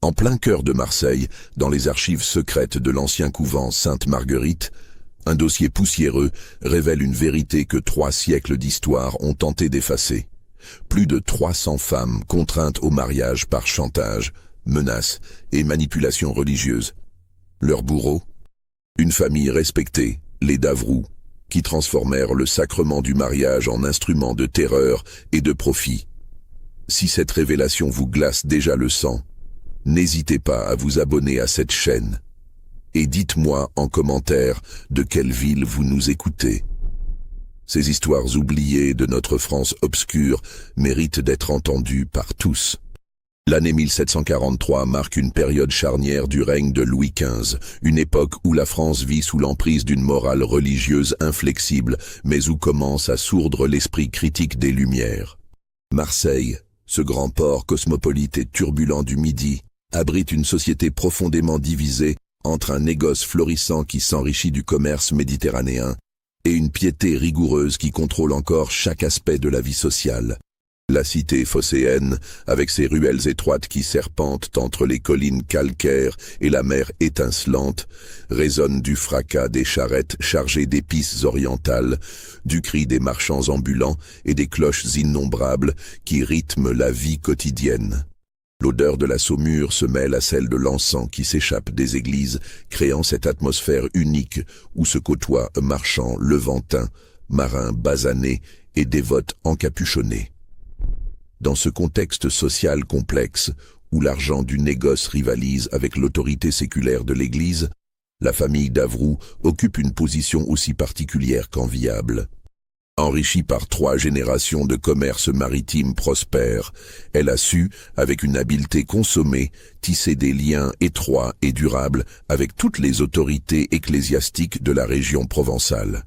En plein cœur de Marseille, dans les archives secrètes de l'ancien couvent Sainte-Marguerite, un dossier poussiéreux révèle une vérité que 3 siècles d'histoire ont tenté d'effacer. Plus de 300 femmes contraintes au mariage par chantage, menaces et manipulation religieuse. Leur bourreau? Une famille respectée, les Davroux, qui transformèrent le sacrement du mariage en instrument de terreur et de profit. Si cette révélation vous glace déjà le sang, n'hésitez pas à vous abonner à cette chaîne. Et dites-moi en commentaire de quelle ville vous nous écoutez. Ces histoires oubliées de notre France obscure méritent d'être entendues par tous. L'année 1743 marque une période charnière du règne de Louis XV, une époque où la France vit sous l'emprise d'une morale religieuse inflexible, mais où commence à sourdre l'esprit critique des Lumières. Marseille, ce grand port cosmopolite et turbulent du Midi, abrite une société profondément divisée entre un négoce florissant qui s'enrichit du commerce méditerranéen et une piété rigoureuse qui contrôle encore chaque aspect de la vie sociale. La cité phocéenne, avec ses ruelles étroites qui serpentent entre les collines calcaires et la mer étincelante, résonne du fracas des charrettes chargées d'épices orientales, du cri des marchands ambulants et des cloches innombrables qui rythment la vie quotidienne. L'odeur de la saumure se mêle à celle de l'encens qui s'échappe des églises, créant cette atmosphère unique où se côtoient marchands levantins, marins basanés et dévotes encapuchonnés. Dans ce contexte social complexe, où l'argent du négoce rivalise avec l'autorité séculaire de l'Église, la famille Davroux occupe une position aussi particulière qu'enviable. Enrichie par 3 générations de commerce maritime prospère, elle a su, avec une habileté consommée, tisser des liens étroits et durables avec toutes les autorités ecclésiastiques de la région provençale.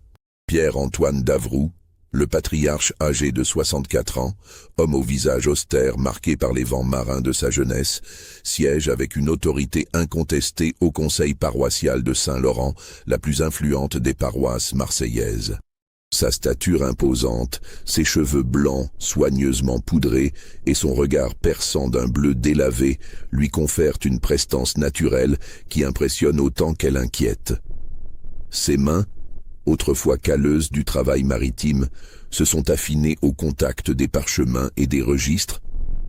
Pierre-Antoine Davroux, le patriarche âgé de 64 ans, homme au visage austère marqué par les vents marins de sa jeunesse, siège avec une autorité incontestée au conseil paroissial de Saint-Laurent, la plus influente des paroisses marseillaises. Sa stature imposante, ses cheveux blancs soigneusement poudrés et son regard perçant d'un bleu délavé lui confèrent une prestance naturelle qui impressionne autant qu'elle inquiète. Ses mains, autrefois calleuses du travail maritime, se sont affinées au contact des parchemins et des registres,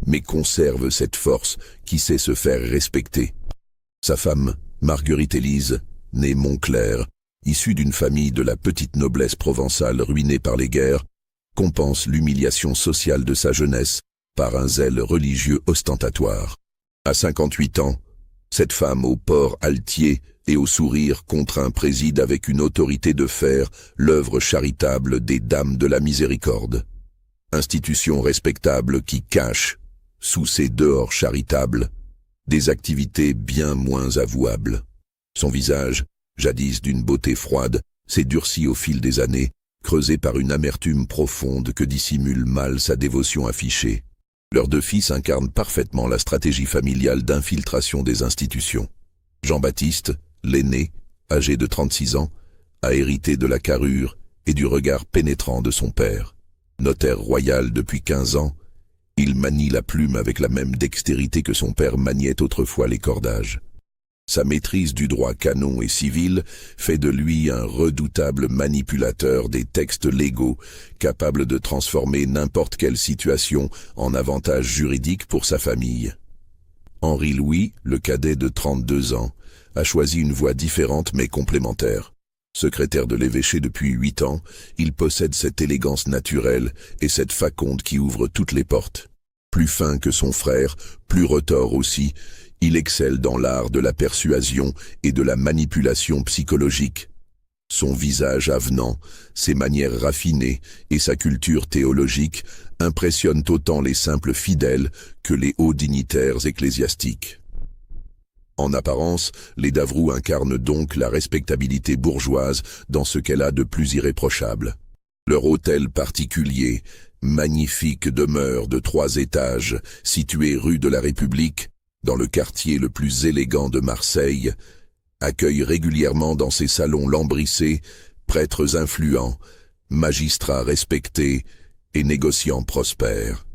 mais conservent cette force qui sait se faire respecter. Sa femme, Marguerite Élise, née Montclair, issue d'une famille de la petite noblesse provençale ruinée par les guerres, compense l'humiliation sociale de sa jeunesse par un zèle religieux ostentatoire. À 58 ans, cette femme au port altier et au sourire contraint préside avec une autorité de fer l'œuvre charitable des Dames de la Miséricorde. Institution respectable qui cache, sous ses dehors charitables, des activités bien moins avouables. Son visage, jadis d'une beauté froide, s'est durci au fil des années, creusé par une amertume profonde que dissimule mal sa dévotion affichée. Leurs 2 fils incarnent parfaitement la stratégie familiale d'infiltration des institutions. Jean-Baptiste, l'aîné, âgé de 36 ans, a hérité de la carrure et du regard pénétrant de son père. Notaire royal depuis 15 ans, il manie la plume avec la même dextérité que son père maniait autrefois les cordages. Sa maîtrise du droit canon et civil fait de lui un redoutable manipulateur des textes légaux, capable de transformer n'importe quelle situation en avantage juridique pour sa famille. Henri-Louis, le cadet de 32 ans, a choisi une voie différente mais complémentaire. Secrétaire de l'évêché depuis 8 ans, il possède cette élégance naturelle et cette faconde qui ouvre toutes les portes. Plus fin que son frère, plus retors aussi, il excelle dans l'art de la persuasion et de la manipulation psychologique. Son visage avenant, ses manières raffinées et sa culture théologique impressionnent autant les simples fidèles que les hauts dignitaires ecclésiastiques. En apparence, les Davroux incarnent donc la respectabilité bourgeoise dans ce qu'elle a de plus irréprochable. Leur hôtel particulier, magnifique demeure de 3 étages, située rue de la République, dans le quartier le plus élégant de Marseille, accueille régulièrement dans ses salons lambrissés prêtres influents, magistrats respectés et négociants prospères.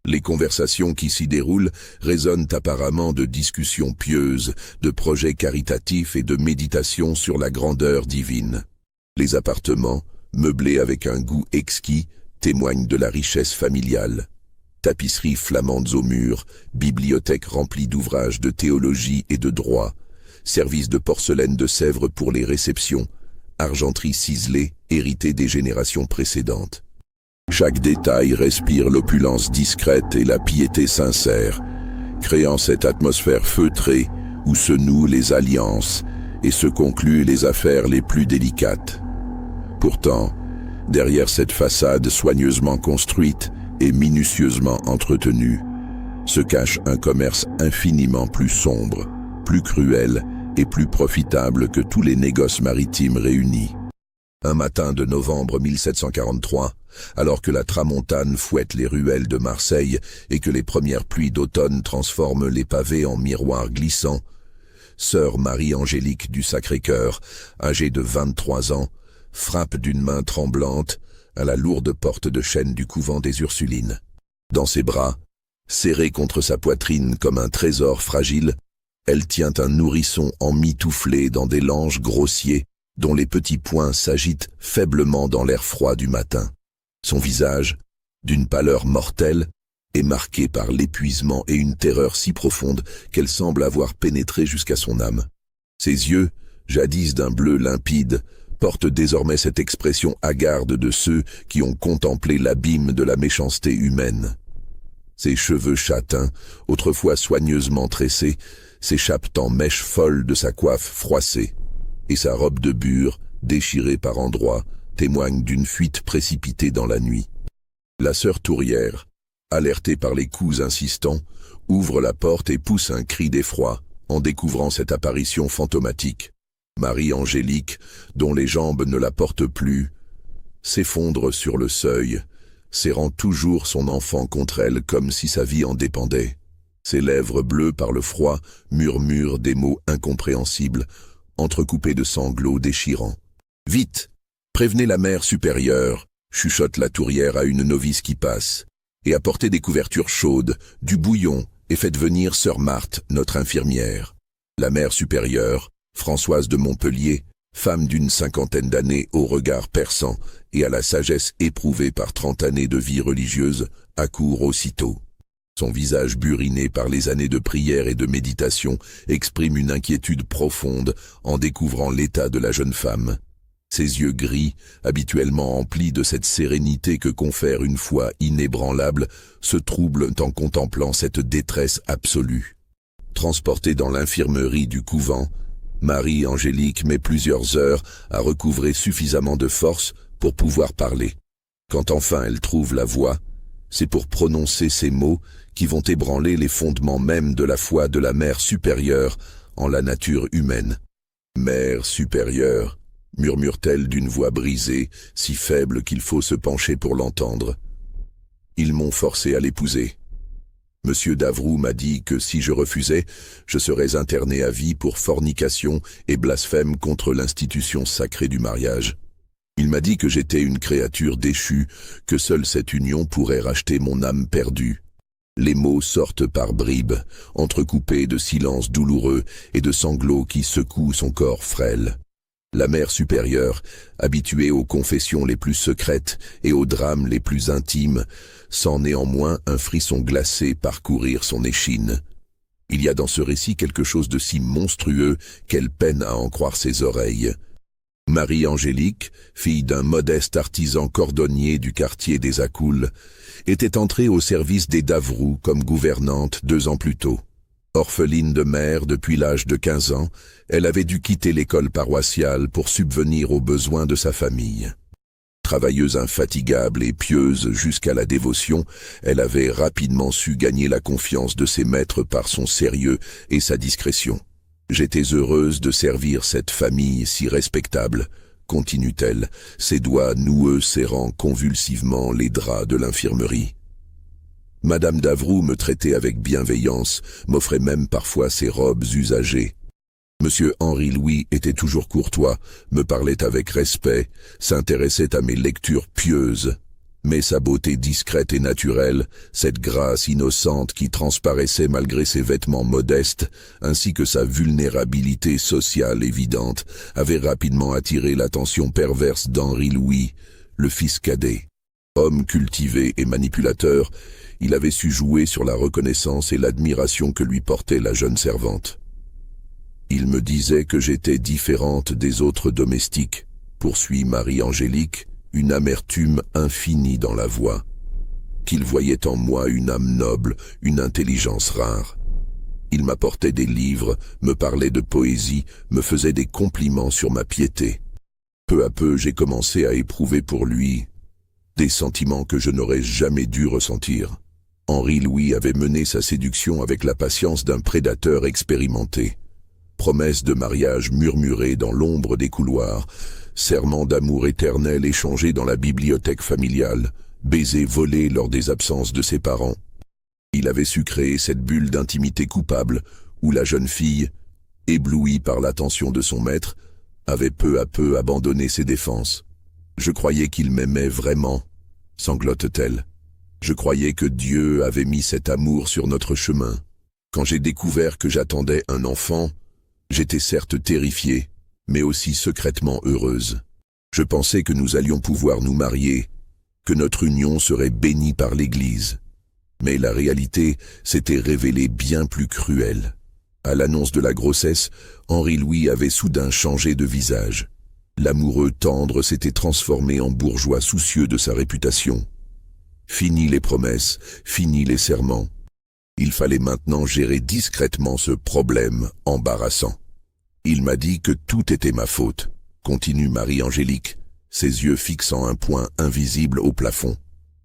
Les conversations qui s'y déroulent résonnent apparemment de discussions pieuses, de projets caritatifs et de méditations sur la grandeur divine. Les appartements, meublés avec un goût exquis, témoignent de la richesse familiale. Tapisseries flamandes aux murs, bibliothèque remplie d'ouvrages de théologie et de droit, services de porcelaine de Sèvres pour les réceptions, argenterie ciselée, héritée des générations précédentes. Chaque détail respire l'opulence discrète et la piété sincère, créant cette atmosphère feutrée où se nouent les alliances et se concluent les affaires les plus délicates. Pourtant, derrière cette façade soigneusement construite et minutieusement entretenue, se cache un commerce infiniment plus sombre, plus cruel et plus profitable que tous les négoces maritimes réunis. Un matin de novembre 1743, alors que la tramontane fouette les ruelles de Marseille et que les premières pluies d'automne transforment les pavés en miroirs glissants, sœur Marie-Angélique du Sacré-Cœur, âgée de 23 ans, frappe d'une main tremblante à la lourde porte de chêne du couvent des Ursulines. Dans ses bras, serré contre sa poitrine comme un trésor fragile, elle tient un nourrisson emmitouflé dans des langes grossiers dont les petits poings s'agitent faiblement dans l'air froid du matin. Son visage, d'une pâleur mortelle, est marqué par l'épuisement et une terreur si profonde qu'elle semble avoir pénétré jusqu'à son âme. Ses yeux, jadis d'un bleu limpide, portent désormais cette expression hagarde de ceux qui ont contemplé l'abîme de la méchanceté humaine. Ses cheveux châtains, autrefois soigneusement tressés, s'échappent en mèches folles de sa coiffe froissée, et sa robe de bure, déchirée par endroits, témoigne d'une fuite précipitée dans la nuit. La sœur Tourière, alertée par les coups insistants, ouvre la porte et pousse un cri d'effroi en découvrant cette apparition fantomatique. Marie-Angélique, dont les jambes ne la portent plus, s'effondre sur le seuil, serrant toujours son enfant contre elle comme si sa vie en dépendait. Ses lèvres bleues par le froid murmurent des mots incompréhensibles, entrecoupés de sanglots déchirants. « Vite, prévenez la mère supérieure !» chuchote la Tourière à une novice qui passe. « Et apportez des couvertures chaudes, du bouillon, et faites venir sœur Marthe, notre infirmière. » La mère supérieure, Françoise de Montpellier, femme d'une 50aine d'années au regard perçant et à la sagesse éprouvée par 30 années de vie religieuse, accourt aussitôt. Son visage buriné par les années de prière et de méditation exprime une inquiétude profonde en découvrant l'état de la jeune femme. Ses yeux gris, habituellement emplis de cette sérénité que confère une foi inébranlable, se troublent en contemplant cette détresse absolue. Transportée dans l'infirmerie du couvent, Marie-Angélique met plusieurs heures à recouvrer suffisamment de force pour pouvoir parler. Quand enfin elle trouve la voix, c'est pour prononcer ces mots qui vont ébranler les fondements même de la foi de la Mère supérieure en la nature humaine. « Mère supérieure », murmure-t-elle d'une voix brisée, si faible qu'il faut se pencher pour l'entendre. « Ils m'ont forcé à l'épouser. Monsieur Davroux m'a dit que si je refusais, je serais interné à vie pour fornication et blasphème contre l'institution sacrée du mariage. Il m'a dit que j'étais une créature déchue, que seule cette union pourrait racheter mon âme perdue. » Les mots sortent par bribes, entrecoupés de silences douloureux et de sanglots qui secouent son corps frêle. La mère supérieure, habituée aux confessions les plus secrètes et aux drames les plus intimes, sent néanmoins un frisson glacé parcourir son échine. Il y a dans ce récit quelque chose de si monstrueux qu'elle peine à en croire ses oreilles. Marie-Angélique, fille d'un modeste artisan cordonnier du quartier des Accoules, était entrée au service des Davroux comme gouvernante 2 ans plus tôt. Orpheline de mère depuis l'âge de 15 ans, elle avait dû quitter l'école paroissiale pour subvenir aux besoins de sa famille. Travailleuse infatigable et pieuse jusqu'à la dévotion, elle avait rapidement su gagner la confiance de ses maîtres par son sérieux et sa discrétion. « J'étais heureuse de servir cette famille si respectable », continue-t-elle, ses doigts noueux serrant convulsivement les draps de l'infirmerie. Madame Davroux me traitait avec bienveillance, m'offrait même parfois ses robes usagées. Monsieur Henri-Louis était toujours courtois, me parlait avec respect, s'intéressait à mes lectures pieuses. Mais sa beauté discrète et naturelle, cette grâce innocente qui transparaissait malgré ses vêtements modestes, ainsi que sa vulnérabilité sociale évidente, avait rapidement attiré l'attention perverse d'Henri Louis, le fils cadet. Homme cultivé et manipulateur, il avait su jouer sur la reconnaissance et l'admiration que lui portait la jeune servante. Il me disait que j'étais différente des autres domestiques, poursuit Marie-Angélique, une amertume infinie dans la voix, qu'il voyait en moi une âme noble, une intelligence rare. Il m'apportait des livres, me parlait de poésie, me faisait des compliments sur ma piété. Peu à peu, j'ai commencé à éprouver pour lui des sentiments que je n'aurais jamais dû ressentir. Henri Louis avait mené sa séduction avec la patience d'un prédateur expérimenté. Promesses de mariage murmurées dans l'ombre des couloirs, serments d'amour éternel échangés dans la bibliothèque familiale, baisers volés lors des absences de ses parents. Il avait su créer cette bulle d'intimité coupable où la jeune fille, éblouie par l'attention de son maître, avait peu à peu abandonné ses défenses. Je croyais qu'il m'aimait vraiment, sanglote-t-elle. Je croyais que Dieu avait mis cet amour sur notre chemin. Quand j'ai découvert que j'attendais un enfant, j'étais certes terrifiée, mais aussi secrètement heureuse. Je pensais que nous allions pouvoir nous marier, que notre union serait bénie par l'Église. Mais la réalité s'était révélée bien plus cruelle. À l'annonce de la grossesse, Henri Louis avait soudain changé de visage. L'amoureux tendre s'était transformé en bourgeois soucieux de sa réputation. Fini les promesses, fini les serments. Il fallait maintenant gérer discrètement ce problème embarrassant. Il m'a dit que tout était ma faute, continue Marie-Angélique, ses yeux fixant un point invisible au plafond.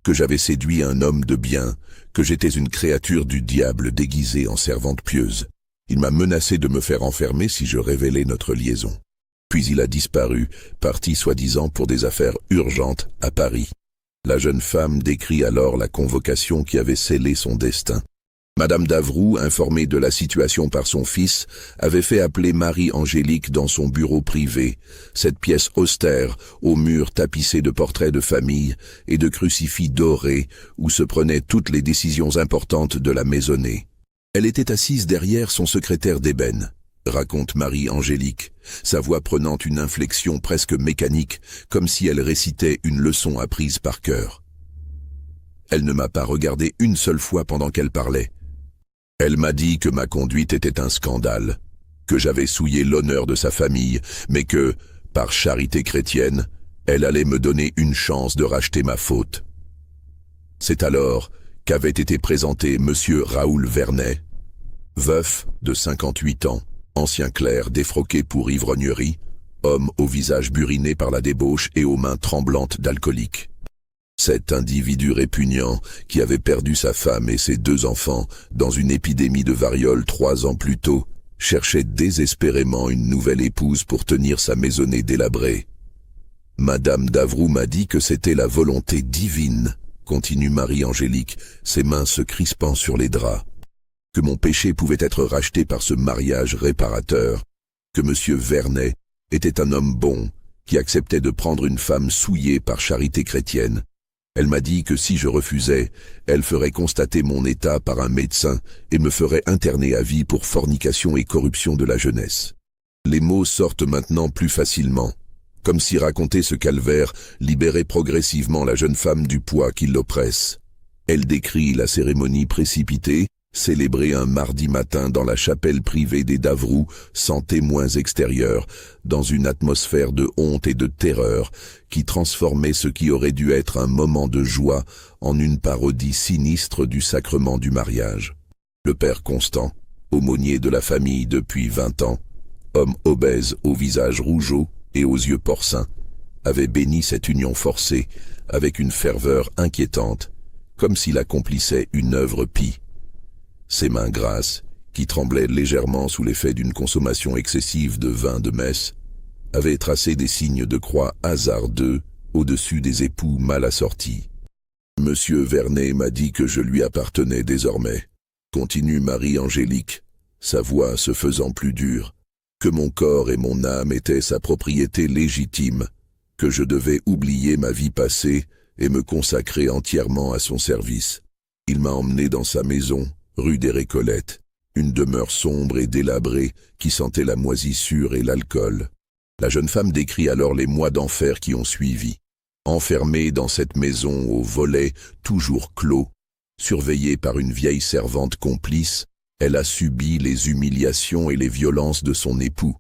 Que j'avais séduit un homme de bien, que j'étais une créature du diable déguisée en servante pieuse. Il m'a menacé de me faire enfermer si je révélais notre liaison. Puis il a disparu, parti soi-disant pour des affaires urgentes à Paris. La jeune femme décrit alors la convocation qui avait scellé son destin. Madame d'Avroux, informée de la situation par son fils, avait fait appeler Marie-Angélique dans son bureau privé, cette pièce austère, aux murs tapissés de portraits de famille et de crucifix dorés où se prenaient toutes les décisions importantes de la maisonnée. Elle était assise derrière son secrétaire d'ébène, raconte Marie-Angélique, sa voix prenant une inflexion presque mécanique, comme si elle récitait une leçon apprise par cœur. Elle ne m'a pas regardé une seule fois pendant qu'elle parlait. Elle m'a dit que ma conduite était un scandale, que j'avais souillé l'honneur de sa famille, mais que, par charité chrétienne, elle allait me donner une chance de racheter ma faute. C'est alors qu'avait été présenté monsieur Raoul Vernet, veuf de 58 ans, ancien clerc défroqué pour ivrognerie, homme au visage buriné par la débauche et aux mains tremblantes d'alcoolique. Cet individu répugnant, qui avait perdu sa femme et ses 2 enfants dans une épidémie de variole 3 ans plus tôt, cherchait désespérément une nouvelle épouse pour tenir sa maisonnée délabrée. Madame d'Avroux m'a dit que c'était la volonté divine, continue Marie-Angélique, ses mains se crispant sur les draps, que mon péché pouvait être racheté par ce mariage réparateur, que monsieur Vernet était un homme bon, qui acceptait de prendre une femme souillée par charité chrétienne. Elle m'a dit que si je refusais, elle ferait constater mon état par un médecin et me ferait interner à vie pour fornication et corruption de la jeunesse. Les mots sortent maintenant plus facilement, comme si raconter ce calvaire libérait progressivement la jeune femme du poids qui l'oppresse. Elle décrit la cérémonie précipitée, célébrée un mardi matin dans la chapelle privée des d'Avroux, sans témoins extérieurs, dans une atmosphère de honte et de terreur qui transformait ce qui aurait dû être un moment de joie en une parodie sinistre du sacrement du mariage. Le père Constant, aumônier de la famille depuis 20 ans, homme obèse au visage rougeau et aux yeux porcins, avait béni cette union forcée avec une ferveur inquiétante, comme s'il accomplissait une œuvre pie. Ses mains grasses, qui tremblaient légèrement sous l'effet d'une consommation excessive de vin de messe, avaient tracé des signes de croix hasardeux au-dessus des époux mal assortis. Monsieur Vernet m'a dit que je lui appartenais désormais, continue Marie-Angélique, sa voix se faisant plus dure, que mon corps et mon âme étaient sa propriété légitime, que je devais oublier ma vie passée et me consacrer entièrement à son service. Il m'a emmené dans sa maison, rue des Récollettes, une demeure sombre et délabrée qui sentait la moisissure et l'alcool. La jeune femme décrit alors les mois d'enfer qui ont suivi. Enfermée dans cette maison aux volets toujours clos, surveillée par une vieille servante complice, elle a subi les humiliations et les violences de son époux.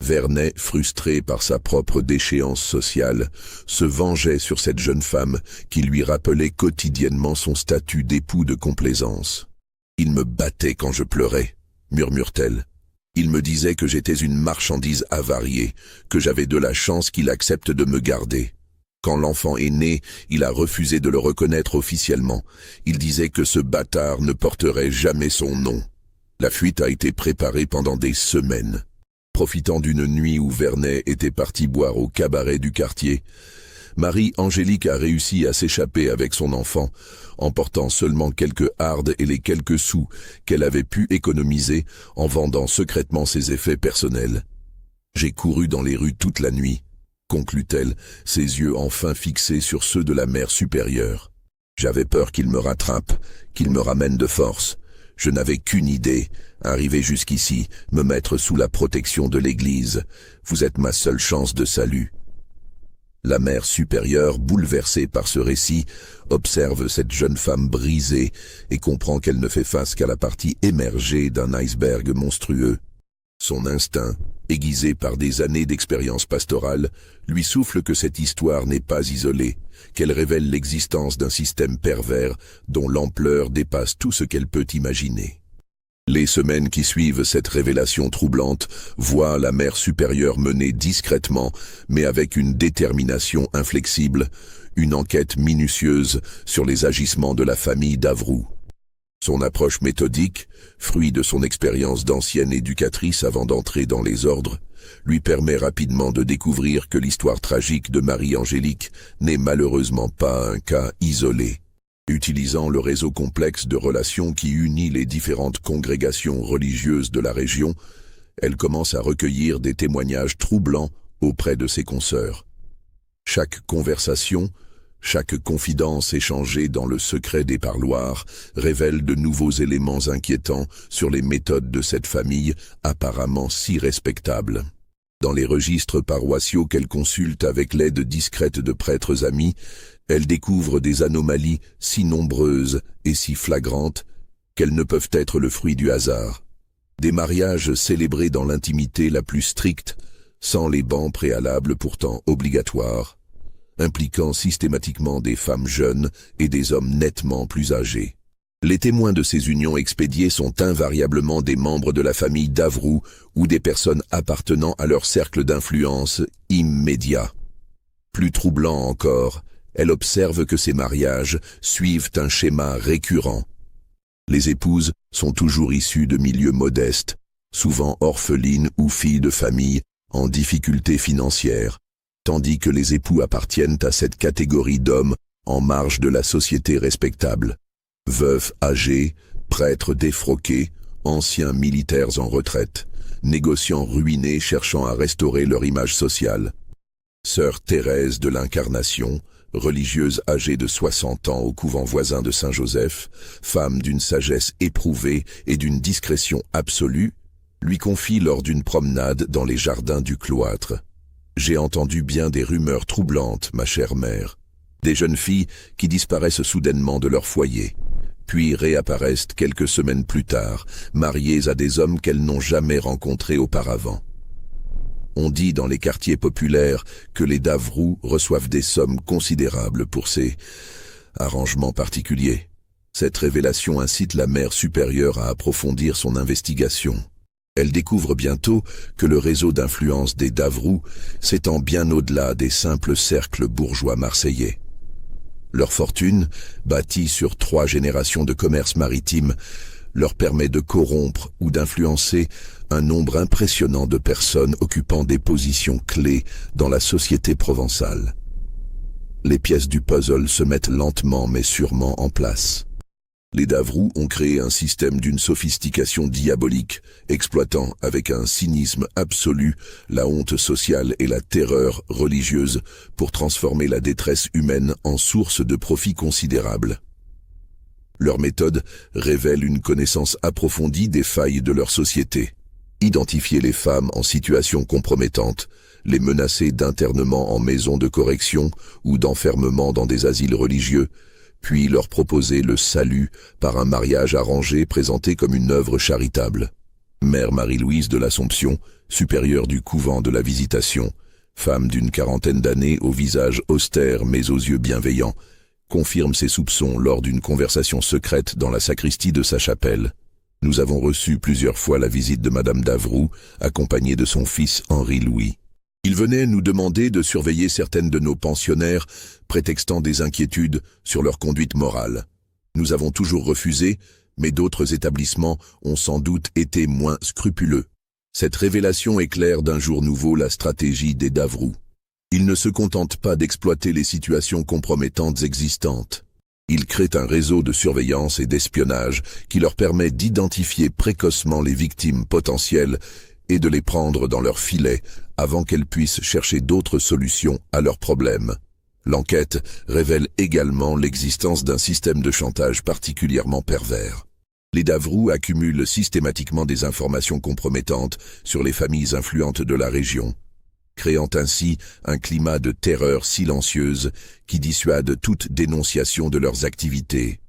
Vernet, frustré par sa propre déchéance sociale, se vengeait sur cette jeune femme qui lui rappelait quotidiennement son statut d'époux de complaisance. « Il me battait quand je pleurais », murmure-t-elle. « Il me disait que j'étais une marchandise avariée, que j'avais de la chance qu'il accepte de me garder. Quand l'enfant est né, il a refusé de le reconnaître officiellement. Il disait que ce bâtard ne porterait jamais son nom. La fuite a été préparée pendant des semaines. » Profitant d'une nuit où Vernet était parti boire au cabaret du quartier, Marie-Angélique a réussi à s'échapper avec son enfant, emportant seulement quelques hardes et les quelques sous qu'elle avait pu économiser en vendant secrètement ses effets personnels. « J'ai couru dans les rues toute la nuit », conclut-elle, ses yeux enfin fixés sur ceux de la mère supérieure. « J'avais peur qu'il me rattrape, qu'il me ramène de force. Je n'avais qu'une idée, arriver jusqu'ici, me mettre sous la protection de l'Église. Vous êtes ma seule chance de salut. » La mère supérieure, bouleversée par ce récit, observe cette jeune femme brisée et comprend qu'elle ne fait face qu'à la partie émergée d'un iceberg monstrueux. Son instinct, aiguisé par des années d'expérience pastorale, lui souffle que cette histoire n'est pas isolée, qu'elle révèle l'existence d'un système pervers dont l'ampleur dépasse tout ce qu'elle peut imaginer. Les semaines qui suivent cette révélation troublante voient la mère supérieure mener discrètement, mais avec une détermination inflexible, une enquête minutieuse sur les agissements de la famille Davroux. Son approche méthodique, fruit de son expérience d'ancienne éducatrice avant d'entrer dans les ordres, lui permet rapidement de découvrir que l'histoire tragique de Marie-Angélique n'est malheureusement pas un cas isolé. Utilisant le réseau complexe de relations qui unit les différentes congrégations religieuses de la région, elle commence à recueillir des témoignages troublants auprès de ses consoeurs. Chaque conversation, chaque confidence échangée dans le secret des parloirs révèle de nouveaux éléments inquiétants sur les méthodes de cette famille apparemment si respectable. Dans les registres paroissiaux qu'elle consulte avec l'aide discrète de prêtres amis, elle découvre des anomalies si nombreuses et si flagrantes qu'elles ne peuvent être le fruit du hasard. Des mariages célébrés dans l'intimité la plus stricte, sans les bans préalables pourtant obligatoires, impliquant systématiquement des femmes jeunes et des hommes nettement plus âgés. Les témoins de ces unions expédiées sont invariablement des membres de la famille Davroux ou des personnes appartenant à leur cercle d'influence immédiat. Plus troublant encore, elle observe que ces mariages suivent un schéma récurrent. Les épouses sont toujours issues de milieux modestes, souvent orphelines ou filles de famille en difficulté financière, tandis que les époux appartiennent à cette catégorie d'hommes en marge de la société respectable. Veufs âgés, prêtres défroqués, anciens militaires en retraite, négociants ruinés cherchant à restaurer leur image sociale. Sœur Thérèse de l'Incarnation, religieuse âgée de 60 ans au couvent voisin de Saint-Joseph, femme d'une sagesse éprouvée et d'une discrétion absolue, lui confie lors d'une promenade dans les jardins du cloître. « J'ai entendu bien des rumeurs troublantes, ma chère mère. Des jeunes filles qui disparaissent soudainement de leur foyer, puis réapparaissent quelques semaines plus tard, mariées à des hommes qu'elles n'ont jamais rencontrés auparavant. On dit dans les quartiers populaires que les Davroux reçoivent des sommes considérables pour ces arrangements particuliers. Cette révélation incite la mère supérieure à approfondir son investigation. Elle découvre bientôt que le réseau d'influence des Davroux s'étend bien au-delà des simples cercles bourgeois marseillais. Leur fortune, bâtie sur 3 générations de commerce maritime, leur permet de corrompre ou d'influencer un nombre impressionnant de personnes occupant des positions clés dans la société provençale. Les pièces du puzzle se mettent lentement mais sûrement en place. Les Davroux ont créé un système d'une sophistication diabolique, exploitant avec un cynisme absolu la honte sociale et la terreur religieuse pour transformer la détresse humaine en source de profits considérables. Leur méthode révèle une connaissance approfondie des failles de leur société. Identifier les femmes en situation compromettante, les menacer d'internement en maison de correction ou d'enfermement dans des asiles religieux, puis leur proposer le salut par un mariage arrangé présenté comme une œuvre charitable. Mère Marie-Louise de l'Assomption, supérieure du couvent de la Visitation, femme d'une quarantaine d'années au visage austère mais aux yeux bienveillants, confirme ses soupçons lors d'une conversation secrète dans la sacristie de sa chapelle. Nous avons reçu plusieurs fois la visite de Madame Davroux, accompagnée de son fils Henri-Louis. Il venait nous demander de surveiller certaines de nos pensionnaires, prétextant des inquiétudes sur leur conduite morale. Nous avons toujours refusé, mais d'autres établissements ont sans doute été moins scrupuleux. Cette révélation éclaire d'un jour nouveau la stratégie des Davroux. Ils ne se contentent pas d'exploiter les situations compromettantes existantes. Ils créent un réseau de surveillance et d'espionnage qui leur permet d'identifier précocement les victimes potentielles et de les prendre dans leur filet avant qu'elles puissent chercher d'autres solutions à leurs problèmes. L'enquête révèle également l'existence d'un système de chantage particulièrement pervers. Les Davroux accumulent systématiquement des informations compromettantes sur les familles influentes de la région, créant ainsi un climat de terreur silencieuse qui dissuade toute dénonciation de leurs activités.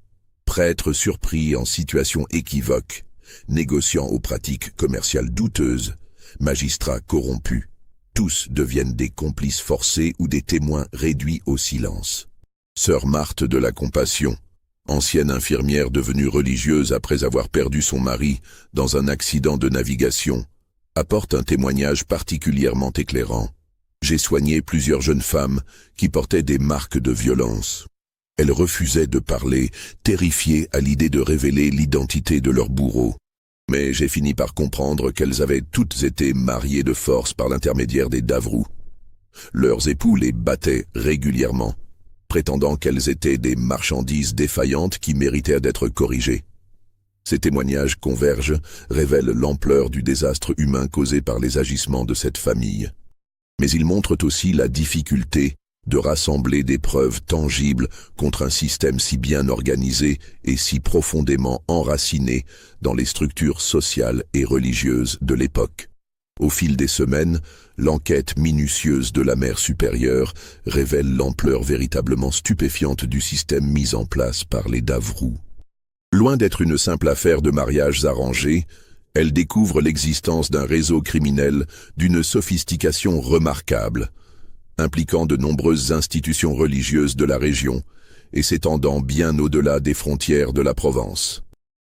Prêtres surpris en situation équivoque, négociants aux pratiques commerciales douteuses, magistrats corrompus, tous deviennent des complices forcés ou des témoins réduits au silence. Sœur Marthe de la Compassion, ancienne infirmière devenue religieuse après avoir perdu son mari dans un accident de navigation, apporte un témoignage particulièrement éclairant. J'ai soigné plusieurs jeunes femmes qui portaient des marques de violence. Elles refusaient de parler, terrifiées à l'idée de révéler l'identité de leur bourreau. Mais j'ai fini par comprendre qu'elles avaient toutes été mariées de force par l'intermédiaire des Davroux. Leurs époux les battaient régulièrement, prétendant qu'elles étaient des marchandises défaillantes qui méritaient d'être corrigées. Ces témoignages convergent, révèlent l'ampleur du désastre humain causé par les agissements de cette famille. Mais ils montrent aussi la difficulté de rassembler des preuves tangibles contre un système si bien organisé et si profondément enraciné dans les structures sociales et religieuses de l'époque. Au fil des semaines, l'enquête minutieuse de la mère supérieure révèle l'ampleur véritablement stupéfiante du système mis en place par les Davroux. Loin d'être une simple affaire de mariages arrangés, elle découvre l'existence d'un réseau criminel d'une sophistication remarquable, impliquant de nombreuses institutions religieuses de la région et s'étendant bien au-delà des frontières de la Provence.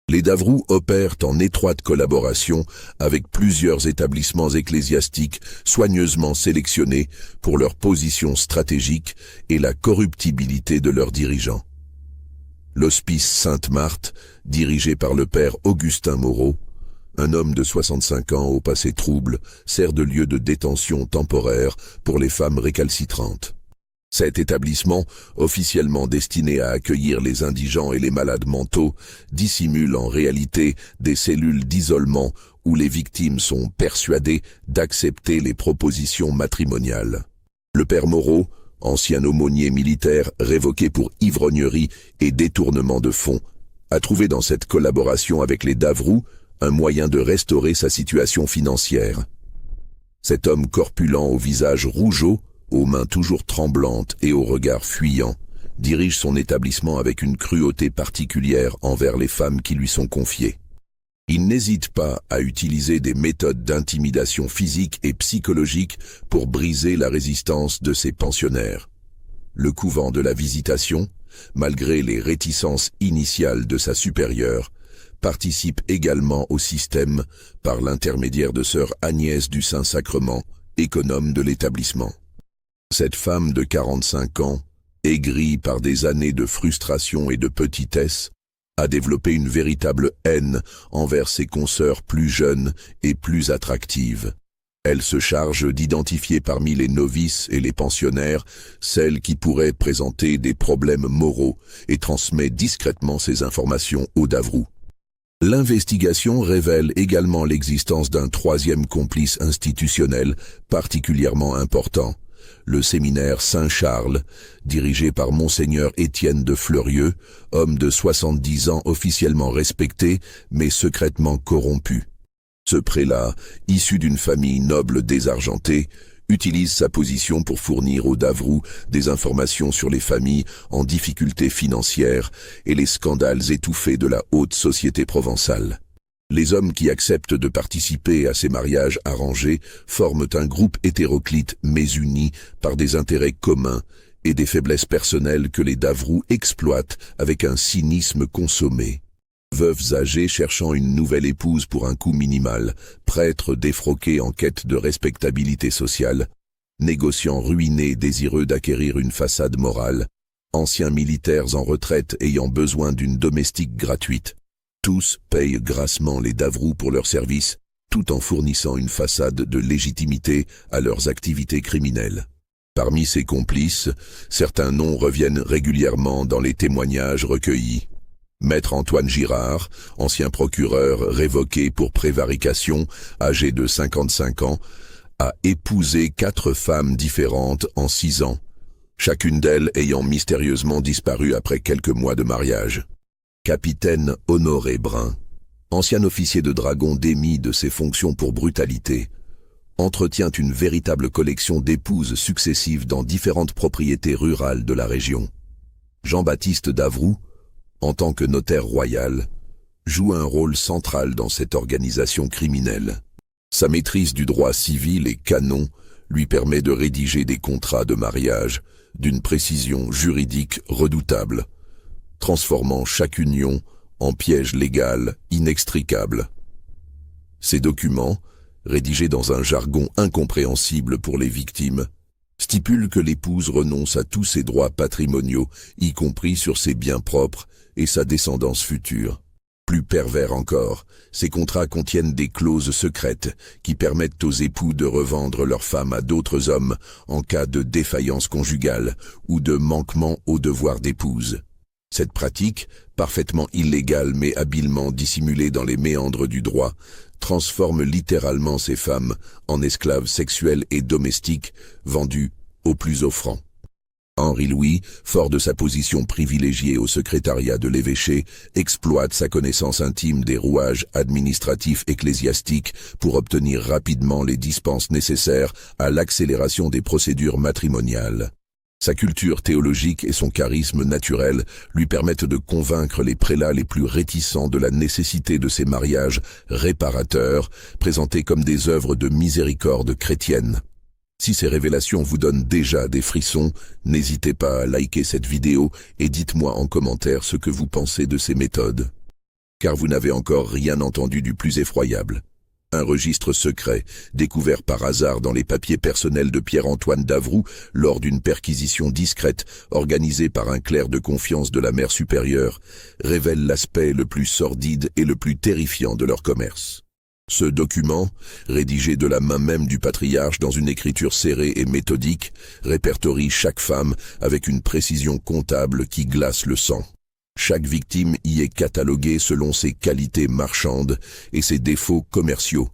Les Davroux opèrent en étroite collaboration avec plusieurs établissements ecclésiastiques soigneusement sélectionnés pour leur position stratégique et la corruptibilité de leurs dirigeants. L'Hospice Sainte-Marthe, dirigé par le père Augustin Moreau, un homme de 65 ans au passé trouble, sert de lieu de détention temporaire pour les femmes récalcitrantes. Cet établissement, officiellement destiné à accueillir les indigents et les malades mentaux, dissimule en réalité des cellules d'isolement où les victimes sont persuadées d'accepter les propositions matrimoniales. Le père Moreau, ancien aumônier militaire révoqué pour ivrognerie et détournement de fonds, a trouvé dans cette collaboration avec les Davroux un moyen de restaurer sa situation financière. Cet homme corpulent au visage rougeau, aux mains toujours tremblantes et au regard fuyant, dirige son établissement avec une cruauté particulière envers les femmes qui lui sont confiées. Il n'hésite pas à utiliser des méthodes d'intimidation physique et psychologique pour briser la résistance de ses pensionnaires. Le couvent de la Visitation, malgré les réticences initiales de sa supérieure, participe également au système par l'intermédiaire de sœur Agnès du Saint-Sacrement, économe de l'établissement. Cette femme de 45 ans, aigrie par des années de frustration et de petitesse, a développé une véritable haine envers ses consoeurs plus jeunes et plus attractives. Elle se charge d'identifier parmi les novices et les pensionnaires celles qui pourraient présenter des problèmes moraux et transmet discrètement ces informations aux Davrous. L'investigation révèle également l'existence d'un troisième complice institutionnel particulièrement important, le séminaire Saint-Charles, dirigé par Monseigneur Étienne de Fleurieux, homme de 70 ans officiellement respecté, mais secrètement corrompu. Ce prélat, issu d'une famille noble désargentée, utilise sa position pour fournir aux Davrous des informations sur les familles en difficulté financière et les scandales étouffés de la haute société provençale. Les hommes qui acceptent de participer à ces mariages arrangés forment un groupe hétéroclite mais uni par des intérêts communs et des faiblesses personnelles que les Davrous exploitent avec un cynisme consommé. Veuves âgées cherchant une nouvelle épouse pour un coût minimal, prêtres défroqués en quête de respectabilité sociale, négociants ruinés désireux d'acquérir une façade morale, anciens militaires en retraite ayant besoin d'une domestique gratuite. Tous payent grassement les Davrous pour leurs services, tout en fournissant une façade de légitimité à leurs activités criminelles. Parmi ces complices, certains noms reviennent régulièrement dans les témoignages recueillis. Maître Antoine Girard, ancien procureur révoqué pour prévarication, âgé de 55 ans, a épousé 4 femmes différentes en 6 ans, chacune d'elles ayant mystérieusement disparu après quelques mois de mariage. Capitaine Honoré Brun, ancien officier de dragon démis de ses fonctions pour brutalité, entretient une véritable collection d'épouses successives dans différentes propriétés rurales de la région. Jean-Baptiste Davrou, en tant que notaire royal, joue un rôle central dans cette organisation criminelle. Sa maîtrise du droit civil et canon lui permet de rédiger des contrats de mariage d'une précision juridique redoutable, transformant chaque union en piège légal inextricable. Ces documents, rédigés dans un jargon incompréhensible pour les victimes, stipulent que l'épouse renonce à tous ses droits patrimoniaux, y compris sur ses biens propres et sa descendance future. Plus pervers encore, ces contrats contiennent des clauses secrètes qui permettent aux époux de revendre leur femme à d'autres hommes en cas de défaillance conjugale ou de manquement au devoir d'épouse. Cette pratique, parfaitement illégale mais habilement dissimulée dans les méandres du droit, transforme littéralement ces femmes en esclaves sexuels et domestiques vendus au plus offrant. Henri-Louis, fort de sa position privilégiée au secrétariat de l'évêché, exploite sa connaissance intime des rouages administratifs ecclésiastiques pour obtenir rapidement les dispenses nécessaires à l'accélération des procédures matrimoniales. Sa culture théologique et son charisme naturel lui permettent de convaincre les prélats les plus réticents de la nécessité de ces mariages réparateurs, présentés comme des œuvres de miséricorde chrétienne. Si ces révélations vous donnent déjà des frissons, n'hésitez pas à liker cette vidéo et dites-moi en commentaire ce que vous pensez de ces méthodes. Car vous n'avez encore rien entendu du plus effroyable. Un registre secret, découvert par hasard dans les papiers personnels de Pierre-Antoine Davrou lors d'une perquisition discrète organisée par un clerc de confiance de la mère supérieure, révèle l'aspect le plus sordide et le plus terrifiant de leur commerce. Ce document, rédigé de la main même du patriarche dans une écriture serrée et méthodique, répertorie chaque femme avec une précision comptable qui glace le sang. Chaque victime y est cataloguée selon ses qualités marchandes et ses défauts commerciaux.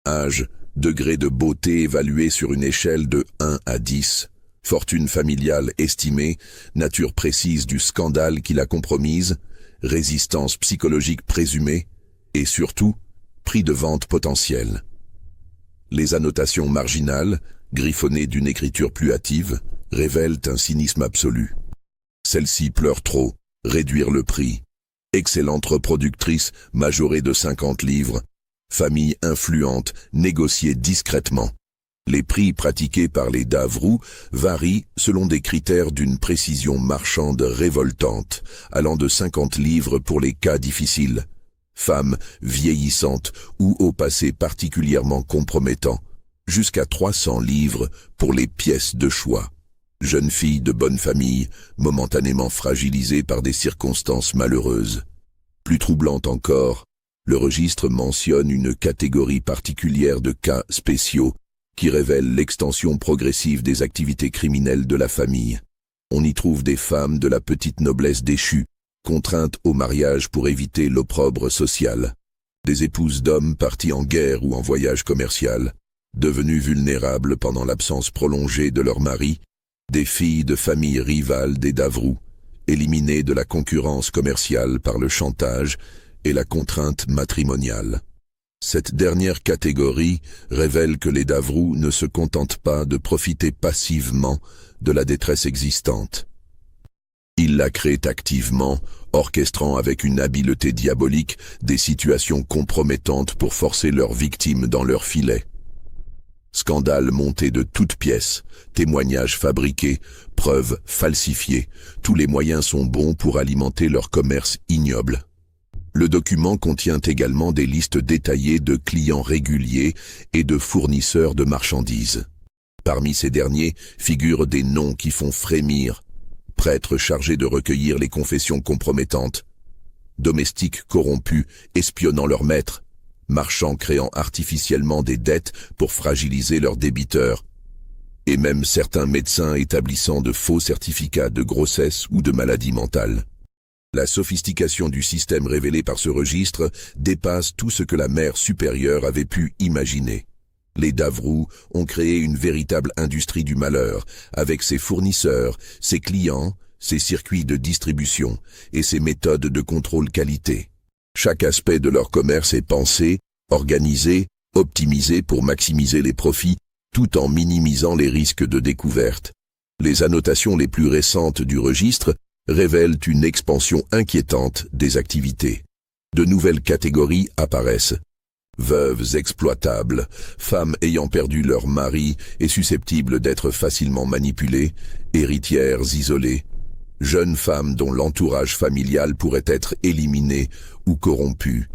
Âge, degré de beauté évalué sur une échelle de 1 à 10, fortune familiale estimée, nature précise du scandale qui l'a compromise, résistance psychologique présumée et surtout, prix de vente potentiel. Les annotations marginales, griffonnées d'une écriture plus hâtive, révèlent un cynisme absolu. Celle-ci pleure trop, réduire le prix. Excellente reproductrice, majorée de 50 livres. Famille influente, négociée discrètement. Les prix pratiqués par les Davrous varient selon des critères d'une précision marchande révoltante, allant de 50 livres pour les cas difficiles. Femmes vieillissantes ou au passé particulièrement compromettant, jusqu'à 300 livres pour les pièces de choix. Jeunes filles de bonne famille, momentanément fragilisées par des circonstances malheureuses. Plus troublante encore, Le registre mentionne une catégorie particulière de cas spéciaux qui révèle l'extension progressive des activités criminelles de la famille. On y trouve des femmes de la petite noblesse déchue, contraintes au mariage pour éviter l'opprobre social, des épouses d'hommes partis en guerre ou en voyage commercial, devenues vulnérables pendant l'absence prolongée de leur mari, des filles de familles rivales des Davrous, éliminées de la concurrence commerciale par le chantage et la contrainte matrimoniale. Cette dernière catégorie révèle que les Davrous ne se contentent pas de profiter passivement de la détresse existante. Ils la créent activement, orchestrant avec une habileté diabolique des situations compromettantes pour forcer leurs victimes dans leur filet. Scandales montés de toutes pièces, témoignages fabriqués, preuves falsifiées, tous les moyens sont bons pour alimenter leur commerce ignoble. Le document contient également des listes détaillées de clients réguliers et de fournisseurs de marchandises. Parmi ces derniers figurent des noms qui font frémir: prêtres chargés de recueillir les confessions compromettantes, domestiques corrompus espionnant leurs maîtres, marchands créant artificiellement des dettes pour fragiliser leurs débiteurs, et même certains médecins établissant de faux certificats de grossesse ou de maladie mentale. La sophistication du système révélé par ce registre dépasse tout ce que la mère supérieure avait pu imaginer. Les Davrous ont créé une véritable industrie du malheur, avec ses fournisseurs, ses clients, ses circuits de distribution et ses méthodes de contrôle qualité. Chaque aspect de leur commerce est pensé, organisé, optimisé pour maximiser les profits, tout en minimisant les risques de découverte. Les annotations les plus récentes du registre révèlent une expansion inquiétante des activités. De nouvelles catégories apparaissent. Veuves exploitables, femmes ayant perdu leur mari et susceptibles d'être facilement manipulées, héritières isolées, jeunes femmes dont l'entourage familial pourrait être éliminé ou corrompu,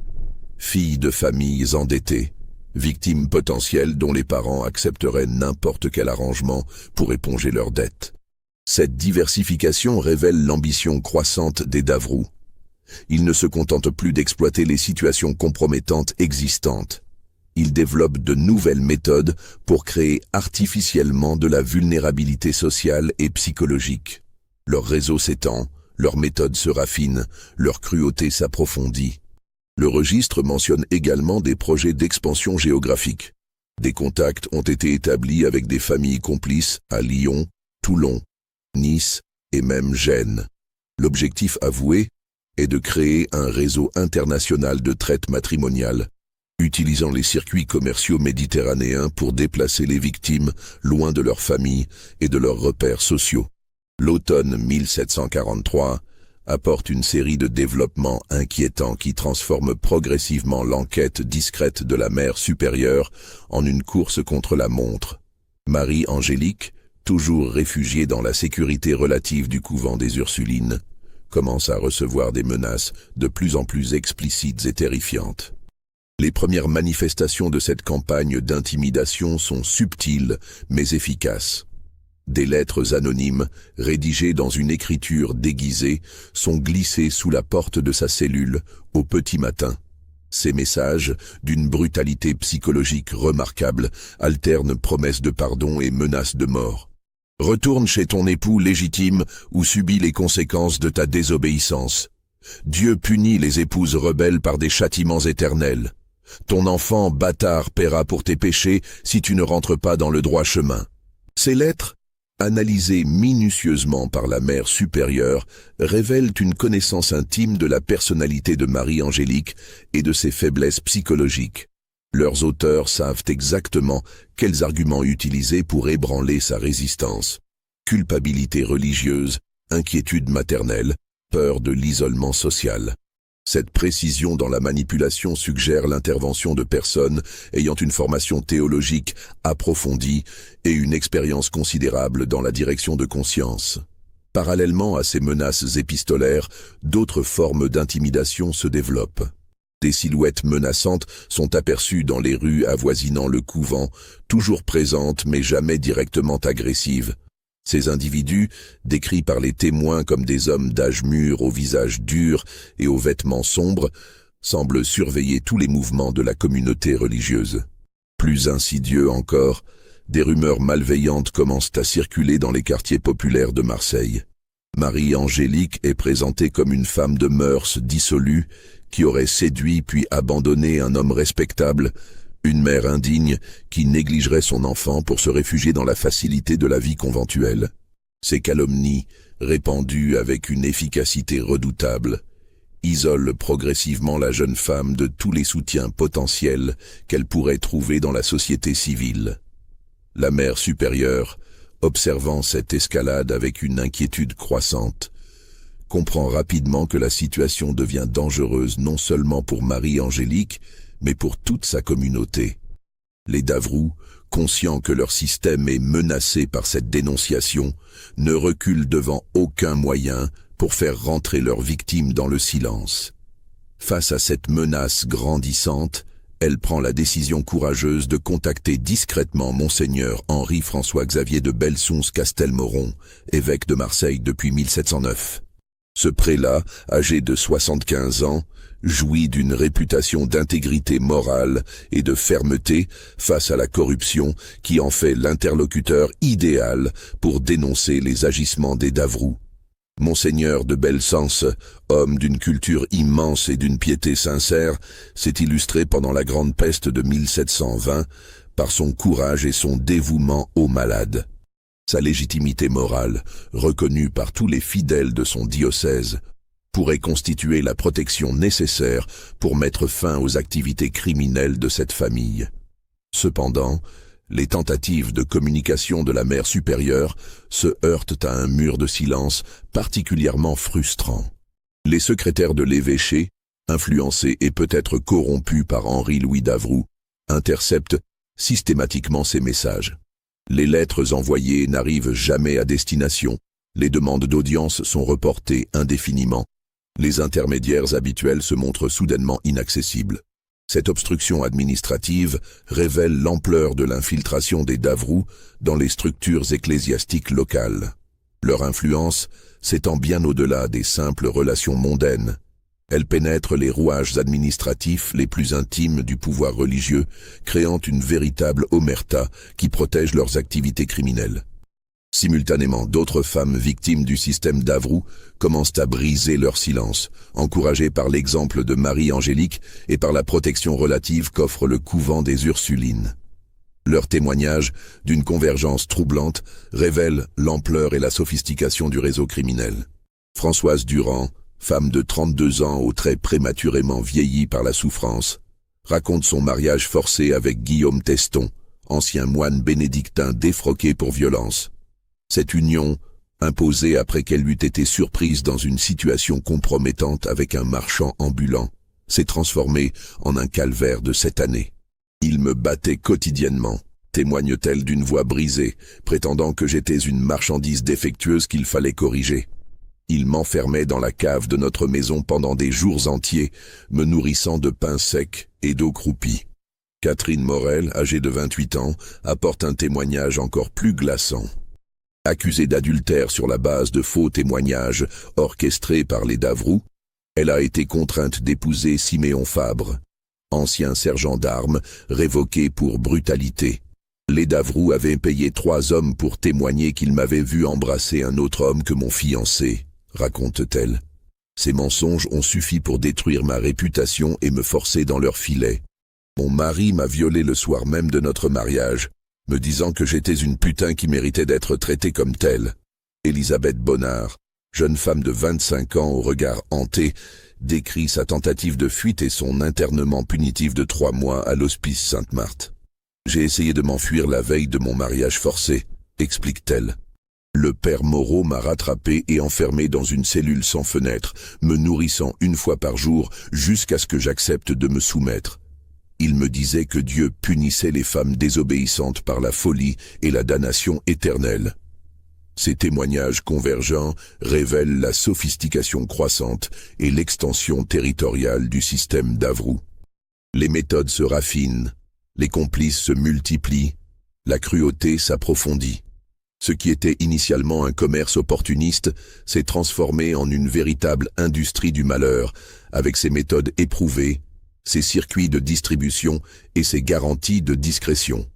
filles de familles endettées, victimes potentielles dont les parents accepteraient n'importe quel arrangement pour éponger leurs dettes. Cette diversification révèle l'ambition croissante des Davrous. Ils ne se contentent plus d'exploiter les situations compromettantes existantes. Ils développent de nouvelles méthodes pour créer artificiellement de la vulnérabilité sociale et psychologique. Leur réseau s'étend, leurs méthodes se raffinent, leur cruauté s'approfondit. Le registre mentionne également des projets d'expansion géographique. Des contacts ont été établis avec des familles complices à Lyon, Toulon, Nice et même Gênes. L'objectif avoué est de créer un réseau international de traite matrimoniale, utilisant les circuits commerciaux méditerranéens pour déplacer les victimes loin de leur famille et de leurs repères sociaux. L'automne 1743 apporte une série de développements inquiétants qui transforment progressivement l'enquête discrète de la mère supérieure en une course contre la montre. Marie-Angélique, toujours réfugiée dans la sécurité relative du couvent des Ursulines, commence à recevoir des menaces de plus en plus explicites et terrifiantes. Les premières manifestations de cette campagne d'intimidation sont subtiles mais efficaces. Des lettres anonymes, rédigées dans une écriture déguisée, sont glissées sous la porte de sa cellule au petit matin. Ces messages, d'une brutalité psychologique remarquable, alternent promesses de pardon et menaces de mort. Retourne chez ton époux légitime ou subis les conséquences de ta désobéissance. Dieu punit les épouses rebelles par des châtiments éternels. Ton enfant bâtard paiera pour tes péchés si tu ne rentres pas dans le droit chemin. Ces lettres, analysées minutieusement par la mère supérieure, révèlent une connaissance intime de la personnalité de Marie-Angélique et de ses faiblesses psychologiques. Leurs auteurs savent exactement quels arguments utiliser pour ébranler sa résistance. Culpabilité religieuse, inquiétude maternelle, peur de l'isolement social. Cette précision dans la manipulation suggère l'intervention de personnes ayant une formation théologique approfondie et une expérience considérable dans la direction de conscience. Parallèlement à ces menaces épistolaires, d'autres formes d'intimidation se développent. Des silhouettes menaçantes sont aperçues dans les rues avoisinant le couvent, toujours présentes mais jamais directement agressives. Ces individus, décrits par les témoins comme des hommes d'âge mûr au visage dur et aux vêtements sombres, semble surveiller tous les mouvements de la communauté religieuse. Plus insidieux encore, des rumeurs malveillantes commencent à circuler dans les quartiers populaires de Marseille. Marie-Angélique est présentée comme une femme de mœurs dissolues qui aurait séduit puis abandonné un homme respectable, une mère indigne qui négligerait son enfant pour se réfugier dans la facilité de la vie conventuelle. Ces calomnies, répandues avec une efficacité redoutable, isolent progressivement la jeune femme de tous les soutiens potentiels qu'elle pourrait trouver dans la société civile. La mère supérieure, observant cette escalade avec une inquiétude croissante, comprend rapidement que la situation devient dangereuse non seulement pour Marie-Angélique, mais pour toute sa communauté. Les Davroux, conscients que leur système est menacé par cette dénonciation, ne reculent devant aucun moyen pour faire rentrer leurs victimes dans le silence. Face à cette menace grandissante, elle prend la décision courageuse de contacter discrètement Monseigneur Henri-François-Xavier de Belsunce-Castelmoron, évêque de Marseille depuis 1709. Ce prélat, âgé de 75 ans, jouit d'une réputation d'intégrité morale et de fermeté face à la corruption qui en fait l'interlocuteur idéal pour dénoncer les agissements des Davroux. Monseigneur de Belsunce, homme d'une culture immense et d'une piété sincère, s'est illustré pendant la Grande Peste de 1720 par son courage et son dévouement aux malades. Sa légitimité morale, reconnue par tous les fidèles de son diocèse, pourrait constituer la protection nécessaire pour mettre fin aux activités criminelles de cette famille. Cependant, les tentatives de communication de la mère supérieure se heurtent à un mur de silence particulièrement frustrant. Les secrétaires de l'évêché, influencés et peut-être corrompus par Henri-Louis Davroux, interceptent systématiquement ces messages. Les lettres envoyées n'arrivent jamais à destination, les demandes d'audience sont reportées indéfiniment, les intermédiaires habituels se montrent soudainement inaccessibles. Cette obstruction administrative révèle l'ampleur de l'infiltration des Davroux dans les structures ecclésiastiques locales. Leur influence s'étend bien au-delà des simples relations mondaines. Elle pénètre les rouages administratifs les plus intimes du pouvoir religieux, créant une véritable omerta qui protège leurs activités criminelles. Simultanément, d'autres femmes victimes du système Davroux commencent à briser leur silence, encouragées par l'exemple de Marie-Angélique et par la protection relative qu'offre le couvent des Ursulines. Leur témoignage, d'une convergence troublante, révèle l'ampleur et la sophistication du réseau criminel. Françoise Durand, femme de 32 ans aux traits prématurément vieillis par la souffrance, raconte son mariage forcé avec Guillaume Teston, ancien moine bénédictin défroqué pour violence. Cette union, imposée après qu'elle eût été surprise dans une situation compromettante avec un marchand ambulant, s'est transformée en un calvaire de 7 années. Il me battait quotidiennement, témoigne-t-elle d'une voix brisée, prétendant que j'étais une marchandise défectueuse qu'il fallait corriger. Il m'enfermait dans la cave de notre maison pendant des jours entiers, me nourrissant de pain sec et d'eau croupie. Catherine Morel, âgée de 28 ans, apporte un témoignage encore plus glaçant. Accusée d'adultère sur la base de faux témoignages orchestrés par les Davroux, elle a été contrainte d'épouser Siméon Fabre, ancien sergent d'armes, révoqué pour brutalité. Les Davroux avaient payé 3 hommes pour témoigner qu'ils m'avaient vu embrasser un autre homme que mon fiancé, raconte-t-elle. Ces mensonges ont suffi pour détruire ma réputation et me forcer dans leur filet. Mon mari m'a violé le soir même de notre mariage, me disant que j'étais une putain qui méritait d'être traitée comme telle. Elisabeth Bonnard, jeune femme de 25 ans au regard hanté, décrit sa tentative de fuite et son internement punitif de 3 mois à l'hospice Sainte-Marthe. J'ai essayé de m'enfuir la veille de mon mariage forcé, explique-t-elle. Le père Moreau m'a rattrapé et enfermé dans une cellule sans fenêtre, me nourrissant 1 fois par jour jusqu'à ce que j'accepte de me soumettre. Il me disait que Dieu punissait les femmes désobéissantes par la folie et la damnation éternelle. Ces témoignages convergents révèlent la sophistication croissante et l'extension territoriale du système Davroux. Les méthodes se raffinent, les complices se multiplient, la cruauté s'approfondit. Ce qui était initialement un commerce opportuniste s'est transformé en une véritable industrie du malheur, avec ses méthodes éprouvées, ses circuits de distribution et ses garanties de discrétion.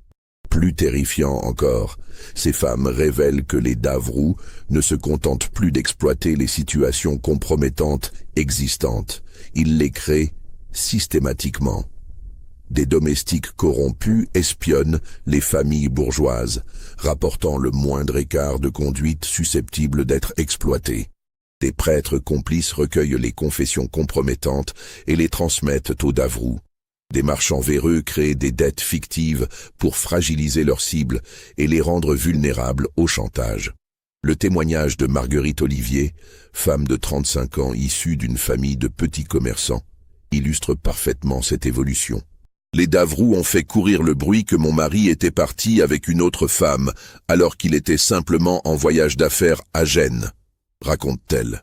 Plus terrifiant encore, ces femmes révèlent que les Davrous ne se contentent plus d'exploiter les situations compromettantes existantes, ils les créent systématiquement. Des domestiques corrompus espionnent les familles bourgeoises, rapportant le moindre écart de conduite susceptible d'être exploité. Des prêtres complices recueillent les confessions compromettantes et les transmettent aux Davrous. Des marchands véreux créent des dettes fictives pour fragiliser leurs cibles et les rendre vulnérables au chantage. Le témoignage de Marguerite Olivier, femme de 35 ans issue d'une famille de petits commerçants, illustre parfaitement cette évolution. Les Davrous ont fait courir le bruit que mon mari était parti avec une autre femme, alors qu'il était simplement en voyage d'affaires à Gênes, raconte-t-elle.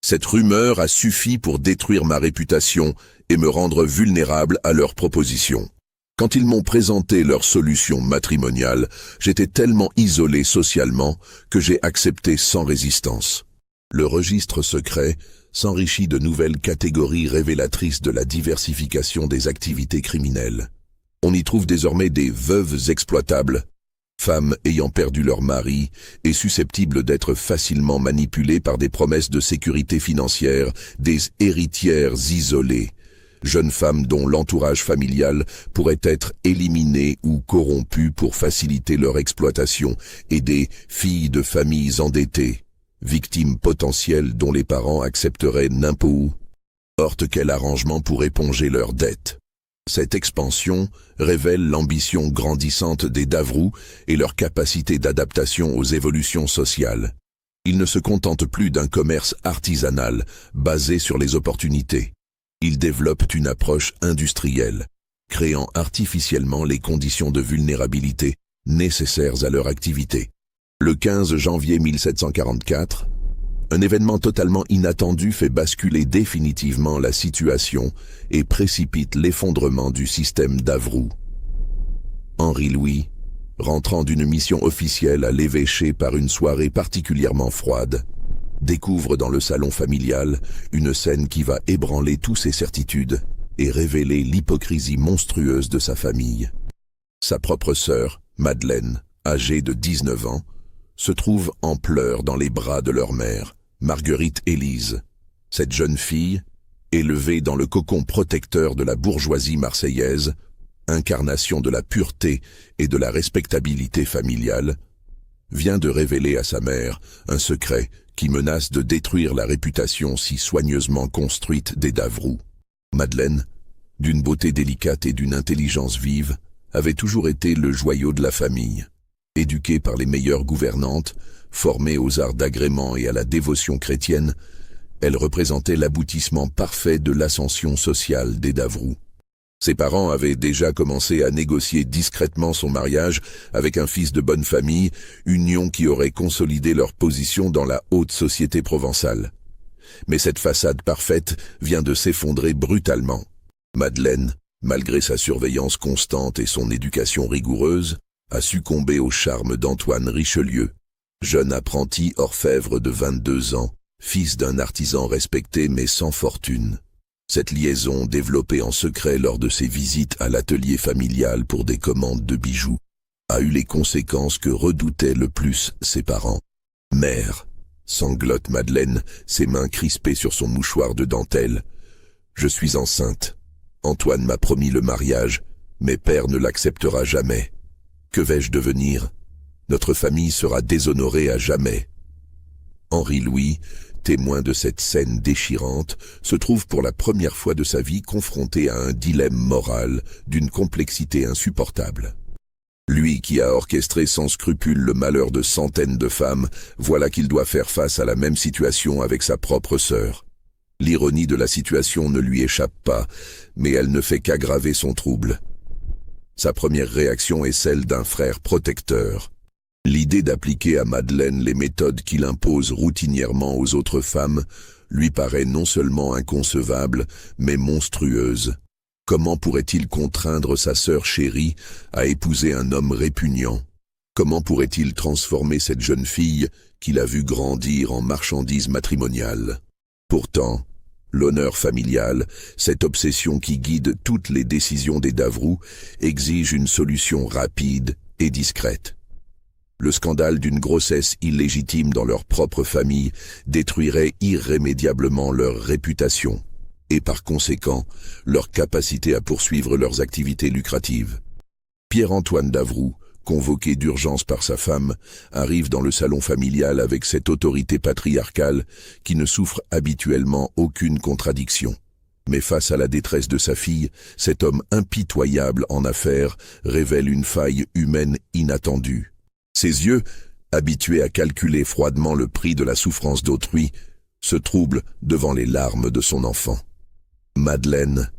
Cette rumeur a suffi pour détruire ma réputation et me rendre vulnérable à leurs propositions. Quand ils m'ont présenté leur solution matrimoniale, j'étais tellement isolé socialement que j'ai accepté sans résistance. Le registre secret s'enrichit de nouvelles catégories révélatrices de la diversification des activités criminelles. On y trouve désormais des veuves exploitables, femmes ayant perdu leur mari et susceptibles d'être facilement manipulées par des promesses de sécurité financière, des héritières isolées, jeunes femmes dont l'entourage familial pourrait être éliminé ou corrompu pour faciliter leur exploitation, et des filles de familles endettées, victimes potentielles dont les parents accepteraient n'importe quel arrangement pour éponger leurs dettes. Cette expansion révèle l'ambition grandissante des Davrous et leur capacité d'adaptation aux évolutions sociales. Ils ne se contentent plus d'un commerce artisanal basé sur les opportunités. Ils développent une approche industrielle, créant artificiellement les conditions de vulnérabilité nécessaires à leur activité. Le 15 janvier 1744, un événement totalement inattendu fait basculer définitivement la situation et précipite l'effondrement du système Davrous. Henri Louis, rentrant d'une mission officielle à l'évêché par une soirée particulièrement froide, découvre dans le salon familial une scène qui va ébranler toutes ses certitudes et révéler l'hypocrisie monstrueuse de sa famille. Sa propre sœur, Madeleine, âgée de 19 ans, se trouve en pleurs dans les bras de leur mère, Marguerite Élise. Cette jeune fille, élevée dans le cocon protecteur de la bourgeoisie marseillaise, incarnation de la pureté et de la respectabilité familiale, vient de révéler à sa mère un secret qui menace de détruire la réputation si soigneusement construite des Davrous. Madeleine, d'une beauté délicate et d'une intelligence vive, avait toujours été le joyau de la famille. Éduquée par les meilleures gouvernantes, formée aux arts d'agrément et à la dévotion chrétienne, elle représentait l'aboutissement parfait de l'ascension sociale des Davrous. Ses parents avaient déjà commencé à négocier discrètement son mariage avec un fils de bonne famille, union qui aurait consolidé leur position dans la haute société provençale. Mais cette façade parfaite vient de s'effondrer brutalement. Madeleine, malgré sa surveillance constante et son éducation rigoureuse, a succombé au charme d'Antoine Richelieu, jeune apprenti orfèvre de 22 ans, fils d'un artisan respecté mais sans fortune. Cette liaison, développée en secret lors de ses visites à l'atelier familial pour des commandes de bijoux, a eu les conséquences que redoutaient le plus ses parents. « Mère », sanglote Madeleine, ses mains crispées sur son mouchoir de dentelle, « je suis enceinte. Antoine m'a promis le mariage, mais père ne l'acceptera jamais. Que vais-je devenir? Notre famille sera déshonorée à jamais. » Henri Louis, témoin de cette scène déchirante, se trouve pour la première fois de sa vie confronté à un dilemme moral d'une complexité insupportable. Lui qui a orchestré sans scrupule le malheur de centaines de femmes, voilà qu'il doit faire face à la même situation avec sa propre sœur. L'ironie de la situation ne lui échappe pas, mais elle ne fait qu'aggraver son trouble. Sa première réaction est celle d'un frère protecteur. L'idée d'appliquer à Madeleine les méthodes qu'il impose routinièrement aux autres femmes lui paraît non seulement inconcevable, mais monstrueuse. Comment pourrait-il contraindre sa sœur chérie à épouser un homme répugnant? Comment pourrait-il transformer cette jeune fille qu'il a vue grandir en marchandise matrimoniale? Pourtant, l'honneur familial, cette obsession qui guide toutes les décisions des Davroux, exige une solution rapide et discrète. Le scandale d'une grossesse illégitime dans leur propre famille détruirait irrémédiablement leur réputation et par conséquent leur capacité à poursuivre leurs activités lucratives. Pierre-Antoine Davroux, convoqué d'urgence par sa femme, arrive dans le salon familial avec cette autorité patriarcale qui ne souffre habituellement aucune contradiction. Mais face à la détresse de sa fille, cet homme impitoyable en affaires révèle une faille humaine inattendue. Ses yeux, habitués à calculer froidement le prix de la souffrance d'autrui, se troublent devant les larmes de son enfant. « Madeleine,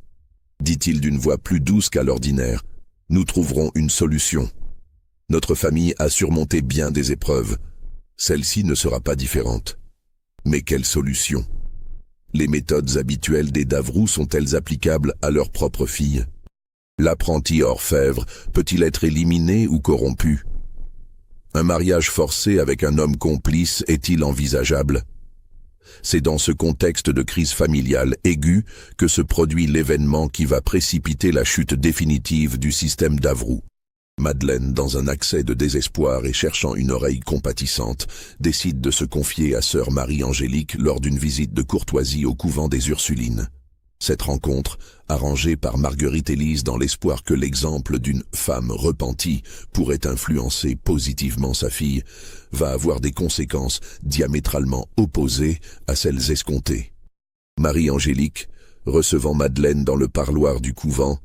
dit-il d'une voix plus douce qu'à l'ordinaire, nous trouverons une solution. Notre famille a surmonté bien des épreuves. Celle-ci ne sera pas différente. Mais quelle solution? Les méthodes habituelles des Davroux sont-elles applicables à leur propre fille? L'apprenti orfèvre peut-il être éliminé ou corrompu? Un mariage forcé avec un homme complice est-il envisageable? C'est dans ce contexte de crise familiale aiguë que se produit l'événement qui va précipiter la chute définitive du système Davroux. Madeleine, dans un accès de désespoir et cherchant une oreille compatissante, décide de se confier à sœur Marie-Angélique lors d'une visite de courtoisie au couvent des Ursulines. Cette rencontre, arrangée par Marguerite Élise dans l'espoir que l'exemple d'une femme repentie pourrait influencer positivement sa fille, va avoir des conséquences diamétralement opposées à celles escomptées. Marie-Angélique, recevant Madeleine dans le parloir du couvent,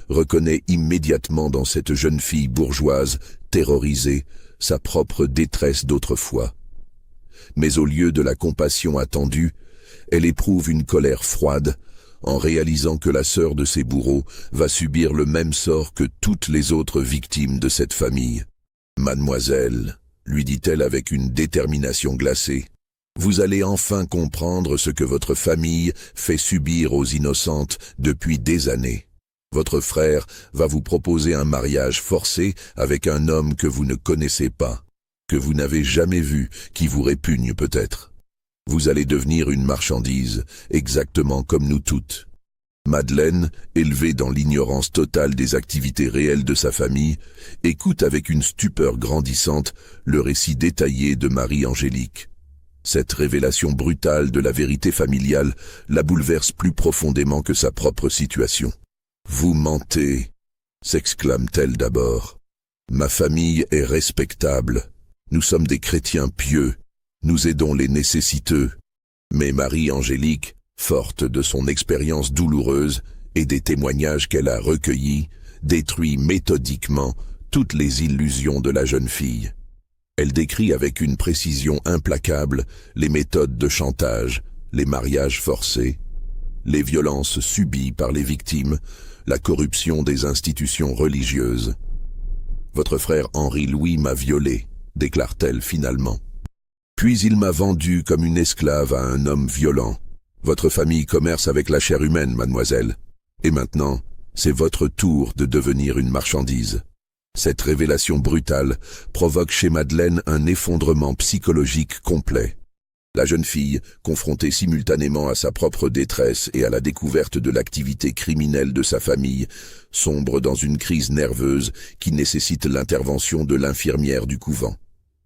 reconnaît immédiatement dans cette jeune fille bourgeoise, terrorisée, sa propre détresse d'autrefois. Mais au lieu de la compassion attendue, elle éprouve une colère froide, en réalisant que la sœur de ses bourreaux va subir le même sort que toutes les autres victimes de cette famille. « Mademoiselle, lui dit-elle avec une détermination glacée, vous allez enfin comprendre ce que votre famille fait subir aux innocentes depuis des années. Votre frère va vous proposer un mariage forcé avec un homme que vous ne connaissez pas, que vous n'avez jamais vu, qui vous répugne peut-être. Vous allez devenir une marchandise, exactement comme nous toutes. » Madeleine, élevée dans l'ignorance totale des activités réelles de sa famille, écoute avec une stupeur grandissante le récit détaillé de Marie-Angélique. Cette révélation brutale de la vérité familiale la bouleverse plus profondément que sa propre situation. « Vous mentez !» s'exclame-t-elle d'abord. « Ma famille est respectable. Nous sommes des chrétiens pieux. Nous aidons les nécessiteux. » Mais Marie-Angélique, forte de son expérience douloureuse et des témoignages qu'elle a recueillis, détruit méthodiquement toutes les illusions de la jeune fille. Elle décrit avec une précision implacable les méthodes de chantage, les mariages forcés, les violences subies par les victimes, la corruption des institutions religieuses. « Votre frère Henri-Louis m'a violée », déclare-t-elle finalement. « Puis il m'a vendue comme une esclave à un homme violent. Votre famille commerce avec la chair humaine, mademoiselle. Et maintenant, c'est votre tour de devenir une marchandise. » Cette révélation brutale provoque chez Madeleine un effondrement psychologique complet. La jeune fille, confrontée simultanément à sa propre détresse et à la découverte de l'activité criminelle de sa famille, sombre dans une crise nerveuse qui nécessite l'intervention de l'infirmière du couvent.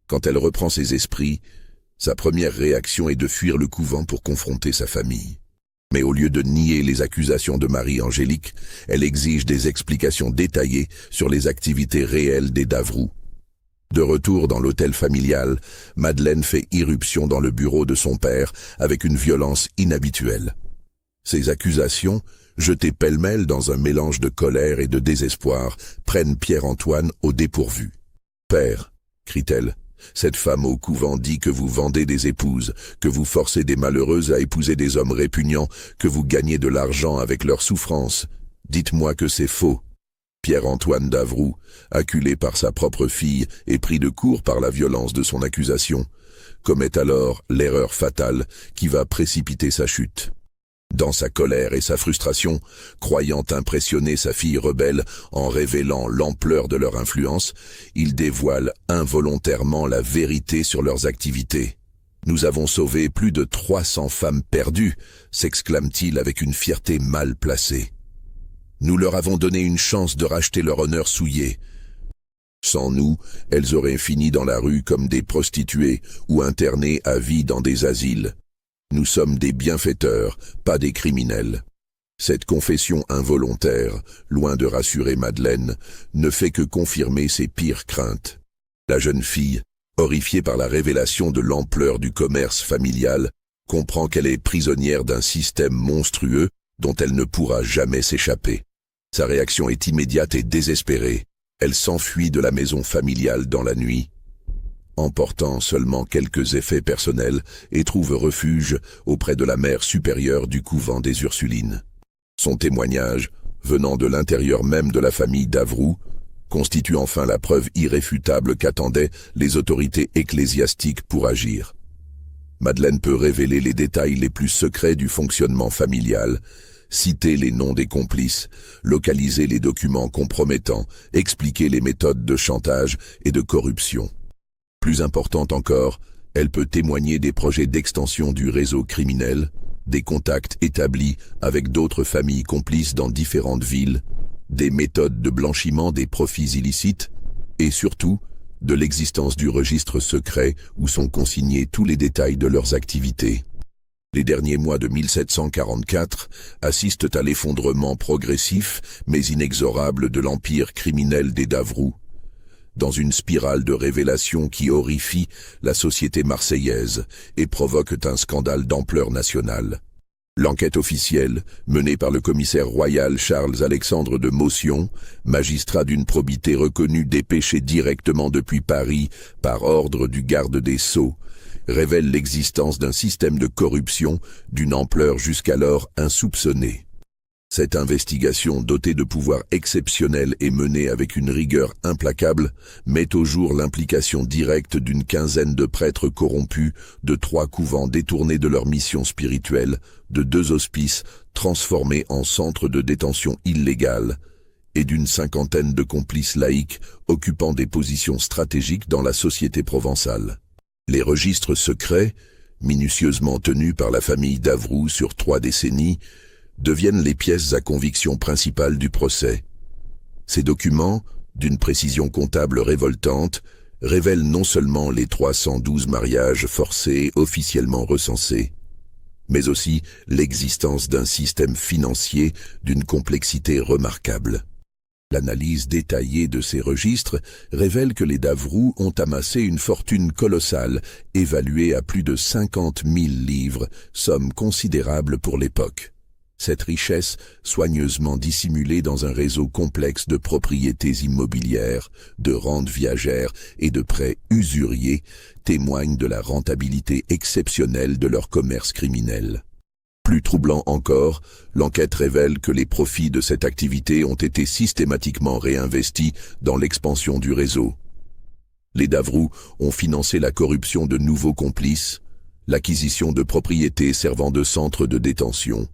Quand elle reprend ses esprits, sa première réaction est de fuir le couvent pour confronter sa famille. Mais au lieu de nier les accusations de Marie-Angélique, elle exige des explications détaillées sur les activités réelles des Davroux. De retour dans l'hôtel familial, Madeleine fait irruption dans le bureau de son père avec une violence inhabituelle. Ces accusations, jetées pêle-mêle dans un mélange de colère et de désespoir, prennent Pierre-Antoine au dépourvu. « Père, crie-t-elle, cette femme au couvent dit que vous vendez des épouses, que vous forcez des malheureuses à épouser des hommes répugnants, que vous gagnez de l'argent avec leurs souffrances. Dites-moi que c'est faux. » Pierre-Antoine Davroux, acculé par sa propre fille et pris de court par la violence de son accusation, commet alors l'erreur fatale qui va précipiter sa chute. Dans sa colère et sa frustration, croyant impressionner sa fille rebelle en révélant l'ampleur de leur influence, il dévoile involontairement la vérité sur leurs activités. « Nous avons sauvé plus de 300 femmes perdues », s'exclame-t-il avec une fierté mal placée. « Nous leur avons donné une chance de racheter leur honneur souillé. Sans nous, elles auraient fini dans la rue comme des prostituées ou internées à vie dans des asiles. Nous sommes des bienfaiteurs, pas des criminels. » Cette confession involontaire, loin de rassurer Madeleine, ne fait que confirmer ses pires craintes. La jeune fille, horrifiée par la révélation de l'ampleur du commerce familial, comprend qu'elle est prisonnière d'un système monstrueux dont elle ne pourra jamais s'échapper. Sa réaction est immédiate et désespérée. Elle s'enfuit de la maison familiale dans la nuit, emportant seulement quelques effets personnels, et trouve refuge auprès de la mère supérieure du couvent des Ursulines. Son témoignage, venant de l'intérieur même de la famille d'Avroux, constitue enfin la preuve irréfutable qu'attendaient les autorités ecclésiastiques pour agir. Madeleine peut révéler les détails les plus secrets du fonctionnement familial, citer les noms des complices, localiser les documents compromettants, expliquer les méthodes de chantage et de corruption. Plus importante encore, elle peut témoigner des projets d'extension du réseau criminel, des contacts établis avec d'autres familles complices dans différentes villes, des méthodes de blanchiment des profits illicites et surtout de l'existence du registre secret où sont consignés tous les détails de leurs activités. Les derniers mois de 1744 assistent à l'effondrement progressif mais inexorable de l'empire criminel des Davroux, dans une spirale de révélations qui horrifie la société marseillaise et provoque un scandale d'ampleur nationale. L'enquête officielle, menée par le commissaire royal Charles-Alexandre de Motion, magistrat d'une probité reconnue dépêché directement depuis Paris par ordre du garde des Sceaux, révèle l'existence d'un système de corruption d'une ampleur jusqu'alors insoupçonnée. Cette investigation, dotée de pouvoirs exceptionnels et menée avec une rigueur implacable, met au jour l'implication directe d'une quinzaine de prêtres corrompus, de 3 couvents détournés de leur mission spirituelle, de 2 hospices transformés en centres de détention illégale, et d'une 50aine de complices laïcs occupant des positions stratégiques dans la société provençale. Les registres secrets, minutieusement tenus par la famille d'Avroux sur 3 décennies, deviennent les pièces à conviction principales du procès. Ces documents, d'une précision comptable révoltante, révèlent non seulement les 312 mariages forcés officiellement recensés, mais aussi l'existence d'un système financier d'une complexité remarquable. L'analyse détaillée de ces registres révèle que les Davroux ont amassé une fortune colossale, évaluée à plus de 50 000 livres, somme considérable pour l'époque. Cette richesse, soigneusement dissimulée dans un réseau complexe de propriétés immobilières, de rentes viagères et de prêts usuriers, témoigne de la rentabilité exceptionnelle de leur commerce criminel. Plus troublant encore, l'enquête révèle que les profits de cette activité ont été systématiquement réinvestis dans l'expansion du réseau. Les Davroux ont financé la corruption de nouveaux complices, l'acquisition de propriétés servant de centres de détention,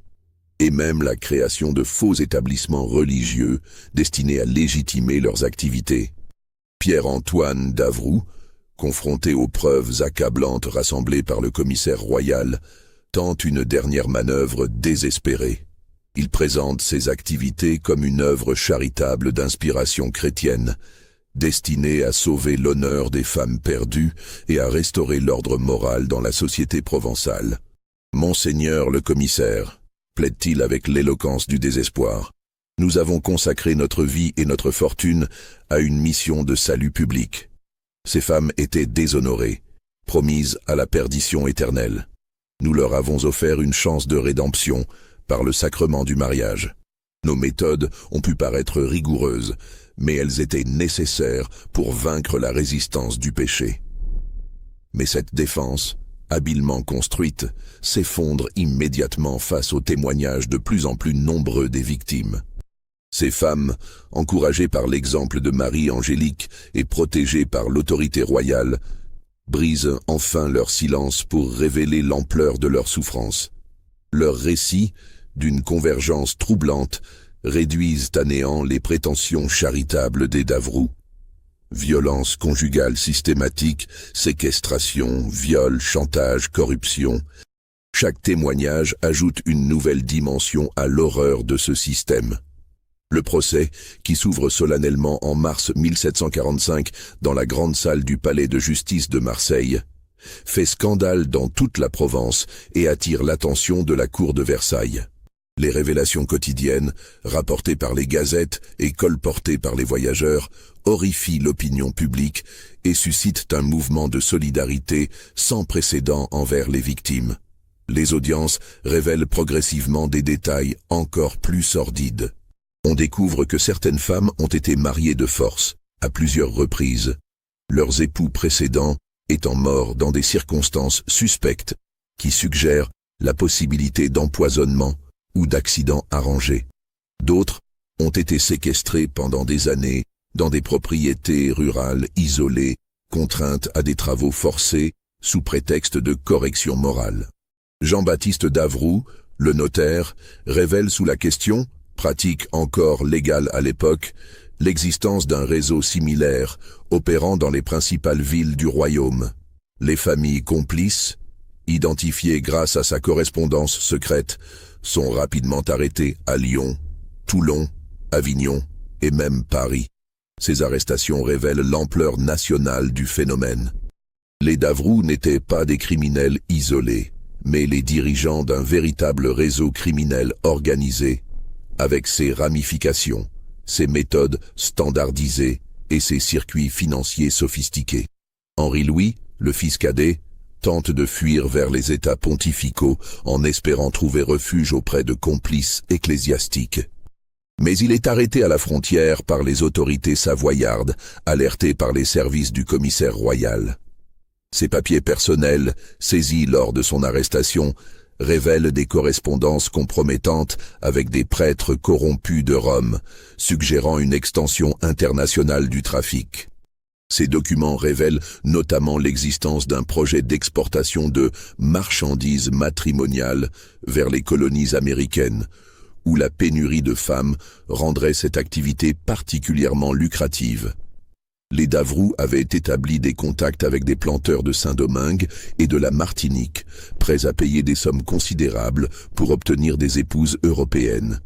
et même la création de faux établissements religieux destinés à légitimer leurs activités. Pierre-Antoine d'Avroux, confronté aux preuves accablantes rassemblées par le commissaire royal, tente une dernière manœuvre désespérée. Il présente ses activités comme une œuvre charitable d'inspiration chrétienne, destinée à sauver l'honneur des femmes perdues et à restaurer l'ordre moral dans la société provençale. « Monseigneur le commissaire », plaide-t-il avec l'éloquence du désespoir, « nous avons consacré notre vie et notre fortune à une mission de salut public. Ces femmes étaient déshonorées, promises à la perdition éternelle. Nous leur avons offert une chance de rédemption par le sacrement du mariage. Nos méthodes ont pu paraître rigoureuses, mais elles étaient nécessaires pour vaincre la résistance du péché. Mais cette défense, habilement construite, s'effondre immédiatement face aux témoignages de plus en plus nombreux des victimes. Ces femmes, encouragées par l'exemple de Marie-Angélique et protégées par l'autorité royale, brisent enfin leur silence pour révéler l'ampleur de leur souffrance. Leurs récits, d'une convergence troublante, réduisent à néant les prétentions charitables des Davroux. Violence conjugale systématique, séquestration, viol, chantage, corruption. Chaque témoignage ajoute une nouvelle dimension à l'horreur de ce système. Le procès, qui s'ouvre solennellement en mars 1745 dans la grande salle du palais de justice de Marseille, fait scandale dans toute la Provence et attire l'attention de la cour de Versailles. Les révélations quotidiennes, rapportées par les gazettes et colportées par les voyageurs, horrifient l'opinion publique et suscitent un mouvement de solidarité sans précédent envers les victimes. Les audiences révèlent progressivement des détails encore plus sordides. On découvre que certaines femmes ont été mariées de force, à plusieurs reprises, leurs époux précédents étant morts dans des circonstances suspectes, qui suggèrent la possibilité d'empoisonnement ou d'accidents arrangés. D'autres ont été séquestrées pendant des années dans des propriétés rurales isolées, contraintes à des travaux forcés sous prétexte de correction morale. Jean-Baptiste Davroux, le notaire, révèle sous la question, pratique encore légale à l'époque, l'existence d'un réseau similaire opérant dans les principales villes du royaume. Les familles complices, identifiées grâce à sa correspondance secrète, sont rapidement arrêtées à Lyon, Toulon, Avignon et même Paris. Ces arrestations révèlent l'ampleur nationale du phénomène. Les Davroux n'étaient pas des criminels isolés, mais les dirigeants d'un véritable réseau criminel organisé, avec ses ramifications, ses méthodes standardisées et ses circuits financiers sophistiqués. Henri Louis, le fils cadet, tente de fuir vers les États pontificaux en espérant trouver refuge auprès de complices ecclésiastiques. Mais il est arrêté à la frontière par les autorités savoyardes, alertées par les services du commissaire royal. Ses papiers personnels, saisis lors de son arrestation, révèlent des correspondances compromettantes avec des prêtres corrompus de Rome, suggérant une extension internationale du trafic. Ces documents révèlent notamment l'existence d'un projet d'exportation de marchandises matrimoniales vers les colonies américaines, où la pénurie de femmes rendrait cette activité particulièrement lucrative. Les Davroux avaient établi des contacts avec des planteurs de Saint-Domingue et de la Martinique, prêts à payer des sommes considérables pour obtenir des épouses européennes.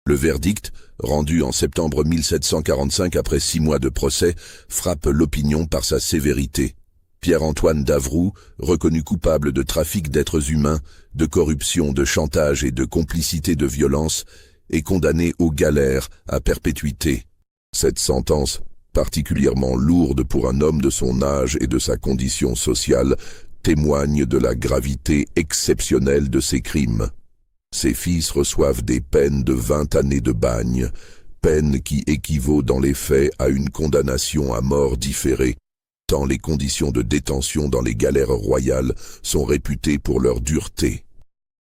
Le verdict, rendu en septembre 1745 après 6 mois de procès, frappe l'opinion par sa sévérité. Pierre-Antoine Davroux, reconnu coupable de trafic d'êtres humains, de corruption, de chantage et de complicité de violence, est condamné aux galères à perpétuité. Cette sentence, particulièrement lourde pour un homme de son âge et de sa condition sociale, témoigne de la gravité exceptionnelle de ses crimes. Ses fils reçoivent des peines de 20 années de bagne, peine qui équivaut dans les faits à une condamnation à mort différée, tant les conditions de détention dans les galères royales sont réputées pour leur dureté.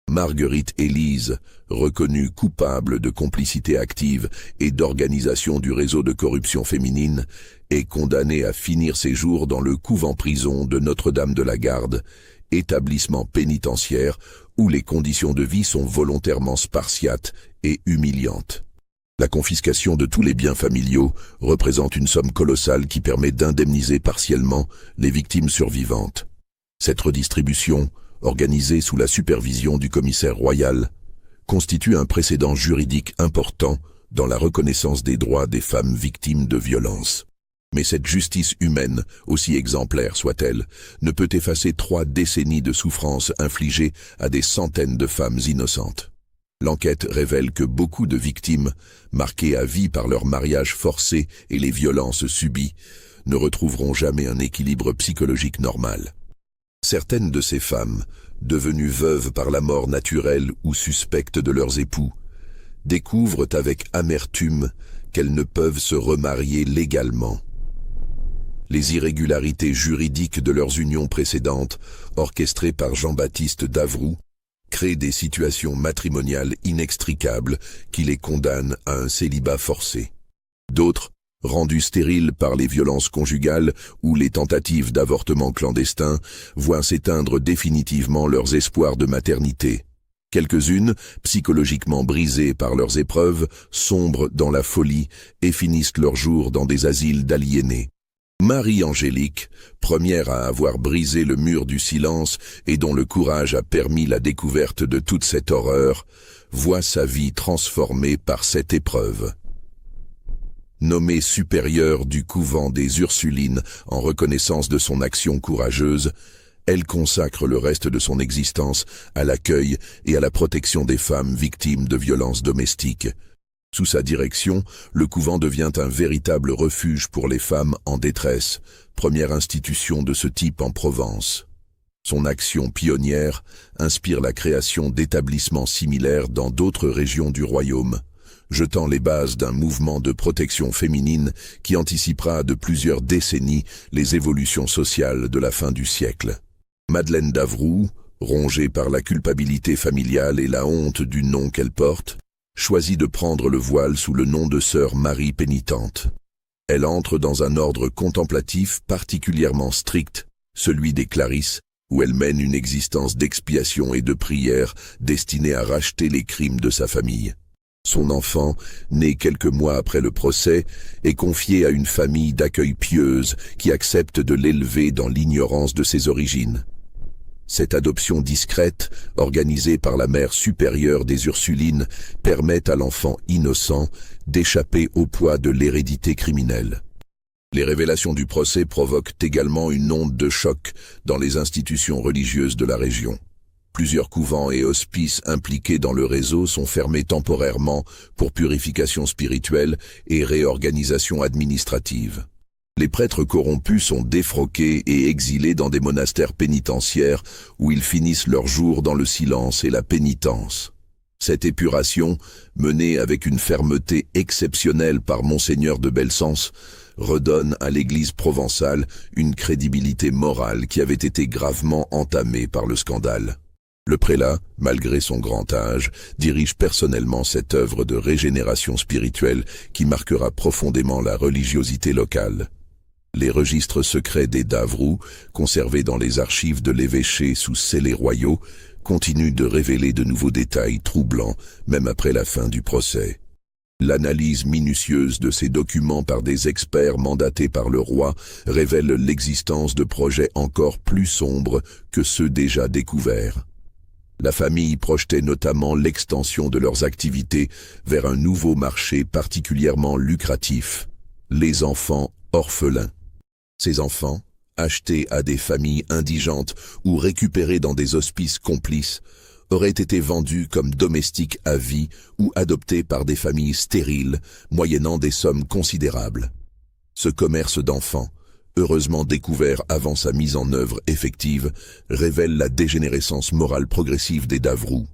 Marguerite Élise, reconnue coupable de complicité active et d'organisation du réseau de corruption féminine, est condamnée à finir ses jours dans le couvent-prison de Notre-Dame-de-la-Garde, établissement pénitentiaire où les conditions de vie sont volontairement spartiates et humiliantes. La confiscation de tous les biens familiaux représente une somme colossale qui permet d'indemniser partiellement les victimes survivantes. Cette redistribution, organisée sous la supervision du commissaire royal, constitue un précédent juridique important dans la reconnaissance des droits des femmes victimes de violences. Mais cette justice humaine, aussi exemplaire soit-elle, ne peut effacer 3 décennies de souffrances infligées à des centaines de femmes innocentes. L'enquête révèle que beaucoup de victimes, marquées à vie par leur mariage forcé et les violences subies, ne retrouveront jamais un équilibre psychologique normal. Certaines de ces femmes, devenues veuves par la mort naturelle ou suspectes de leurs époux, découvrent avec amertume qu'elles ne peuvent se remarier légalement. Les irrégularités juridiques de leurs unions précédentes, orchestrées par Jean-Baptiste Davroux, créent des situations matrimoniales inextricables qui les condamnent à un célibat forcé. D'autres, rendus stériles par les violences conjugales ou les tentatives d'avortement clandestin, voient s'éteindre définitivement leurs espoirs de maternité. Quelques-unes, psychologiquement brisées par leurs épreuves, sombrent dans la folie et finissent leurs jours dans des asiles d'aliénés. Marie-Angélique, première à avoir brisé le mur du silence et dont le courage a permis la découverte de toute cette horreur, voit sa vie transformée par cette épreuve. Nommée supérieure du couvent des Ursulines en reconnaissance de son action courageuse, elle consacre le reste de son existence à l'accueil et à la protection des femmes victimes de violences domestiques. Sous sa direction, le couvent devient un véritable refuge pour les femmes en détresse, première institution de ce type en Provence. Son action pionnière inspire la création d'établissements similaires dans d'autres régions du royaume, jetant les bases d'un mouvement de protection féminine qui anticipera de plusieurs décennies les évolutions sociales de la fin du siècle. Madeleine d'Avroux, rongée par la culpabilité familiale et la honte du nom qu'elle porte, choisit de prendre le voile sous le nom de sœur Marie pénitente. Elle entre dans un ordre contemplatif particulièrement strict, celui des Clarisses, où elle mène une existence d'expiation et de prière destinée à racheter les crimes de sa famille. Son enfant, né quelques mois après le procès, est confié à une famille d'accueil pieuse qui accepte de l'élever dans l'ignorance de ses origines. Cette adoption discrète, organisée par la mère supérieure des Ursulines, permet à l'enfant innocent d'échapper au poids de l'hérédité criminelle. Les révélations du procès provoquent également une onde de choc dans les institutions religieuses de la région. Plusieurs couvents et hospices impliqués dans le réseau sont fermés temporairement pour purification spirituelle et réorganisation administrative. Les prêtres corrompus sont défroqués et exilés dans des monastères pénitentiaires où ils finissent leurs jours dans le silence et la pénitence. Cette épuration, menée avec une fermeté exceptionnelle par Monseigneur de Belcense, redonne à l'Église provençale une crédibilité morale qui avait été gravement entamée par le scandale. Le prélat, malgré son grand âge, dirige personnellement cette œuvre de régénération spirituelle qui marquera profondément la religiosité locale. Les registres secrets des d'Avroux, conservés dans les archives de l'évêché sous scellés royaux, continuent de révéler de nouveaux détails troublants, même après la fin du procès. L'analyse minutieuse de ces documents par des experts mandatés par le roi révèle l'existence de projets encore plus sombres que ceux déjà découverts. La famille projetait notamment l'extension de leurs activités vers un nouveau marché particulièrement lucratif, les enfants orphelins. Ces enfants, achetés à des familles indigentes ou récupérés dans des hospices complices, auraient été vendus comme domestiques à vie ou adoptés par des familles stériles, moyennant des sommes considérables. Ce commerce d'enfants, heureusement découvert avant sa mise en œuvre effective, révèle la dégénérescence morale progressive des d'Avroux.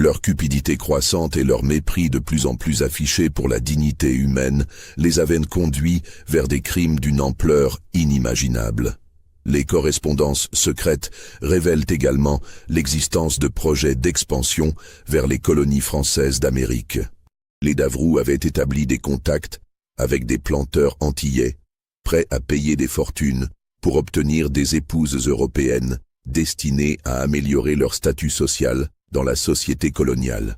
Leur cupidité croissante et leur mépris de plus en plus affiché pour la dignité humaine les avaient conduits vers des crimes d'une ampleur inimaginable. Les correspondances secrètes révèlent également l'existence de projets d'expansion vers les colonies françaises d'Amérique. Les d'Avroux avaient établi des contacts avec des planteurs antillais, prêts à payer des fortunes pour obtenir des épouses européennes destinées à améliorer leur statut social dans la société coloniale.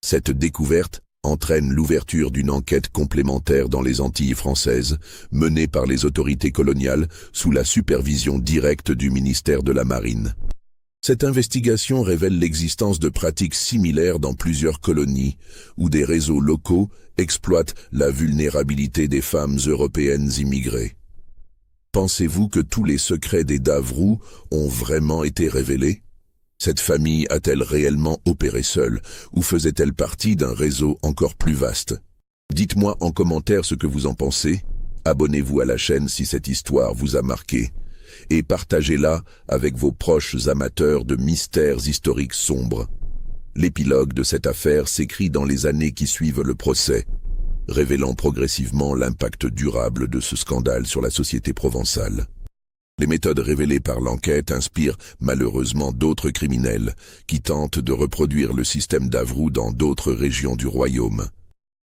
Cette découverte entraîne l'ouverture d'une enquête complémentaire dans les Antilles françaises, menée par les autorités coloniales sous la supervision directe du ministère de la Marine. Cette investigation révèle l'existence de pratiques similaires dans plusieurs colonies, où des réseaux locaux exploitent la vulnérabilité des femmes européennes immigrées. Pensez-vous que tous les secrets des d'Avroux ont vraiment été révélés? Cette famille a-t-elle réellement opéré seule, ou faisait-elle partie d'un réseau encore plus vaste? Dites-moi en commentaire ce que vous en pensez. Abonnez-vous à la chaîne si cette histoire vous a marqué, et partagez-la avec vos proches amateurs de mystères historiques sombres. L'épilogue de cette affaire s'écrit dans les années qui suivent le procès, révélant progressivement l'impact durable de ce scandale sur la société provençale. Les méthodes révélées par l'enquête inspirent malheureusement d'autres criminels qui tentent de reproduire le système d'Avroux dans d'autres régions du royaume.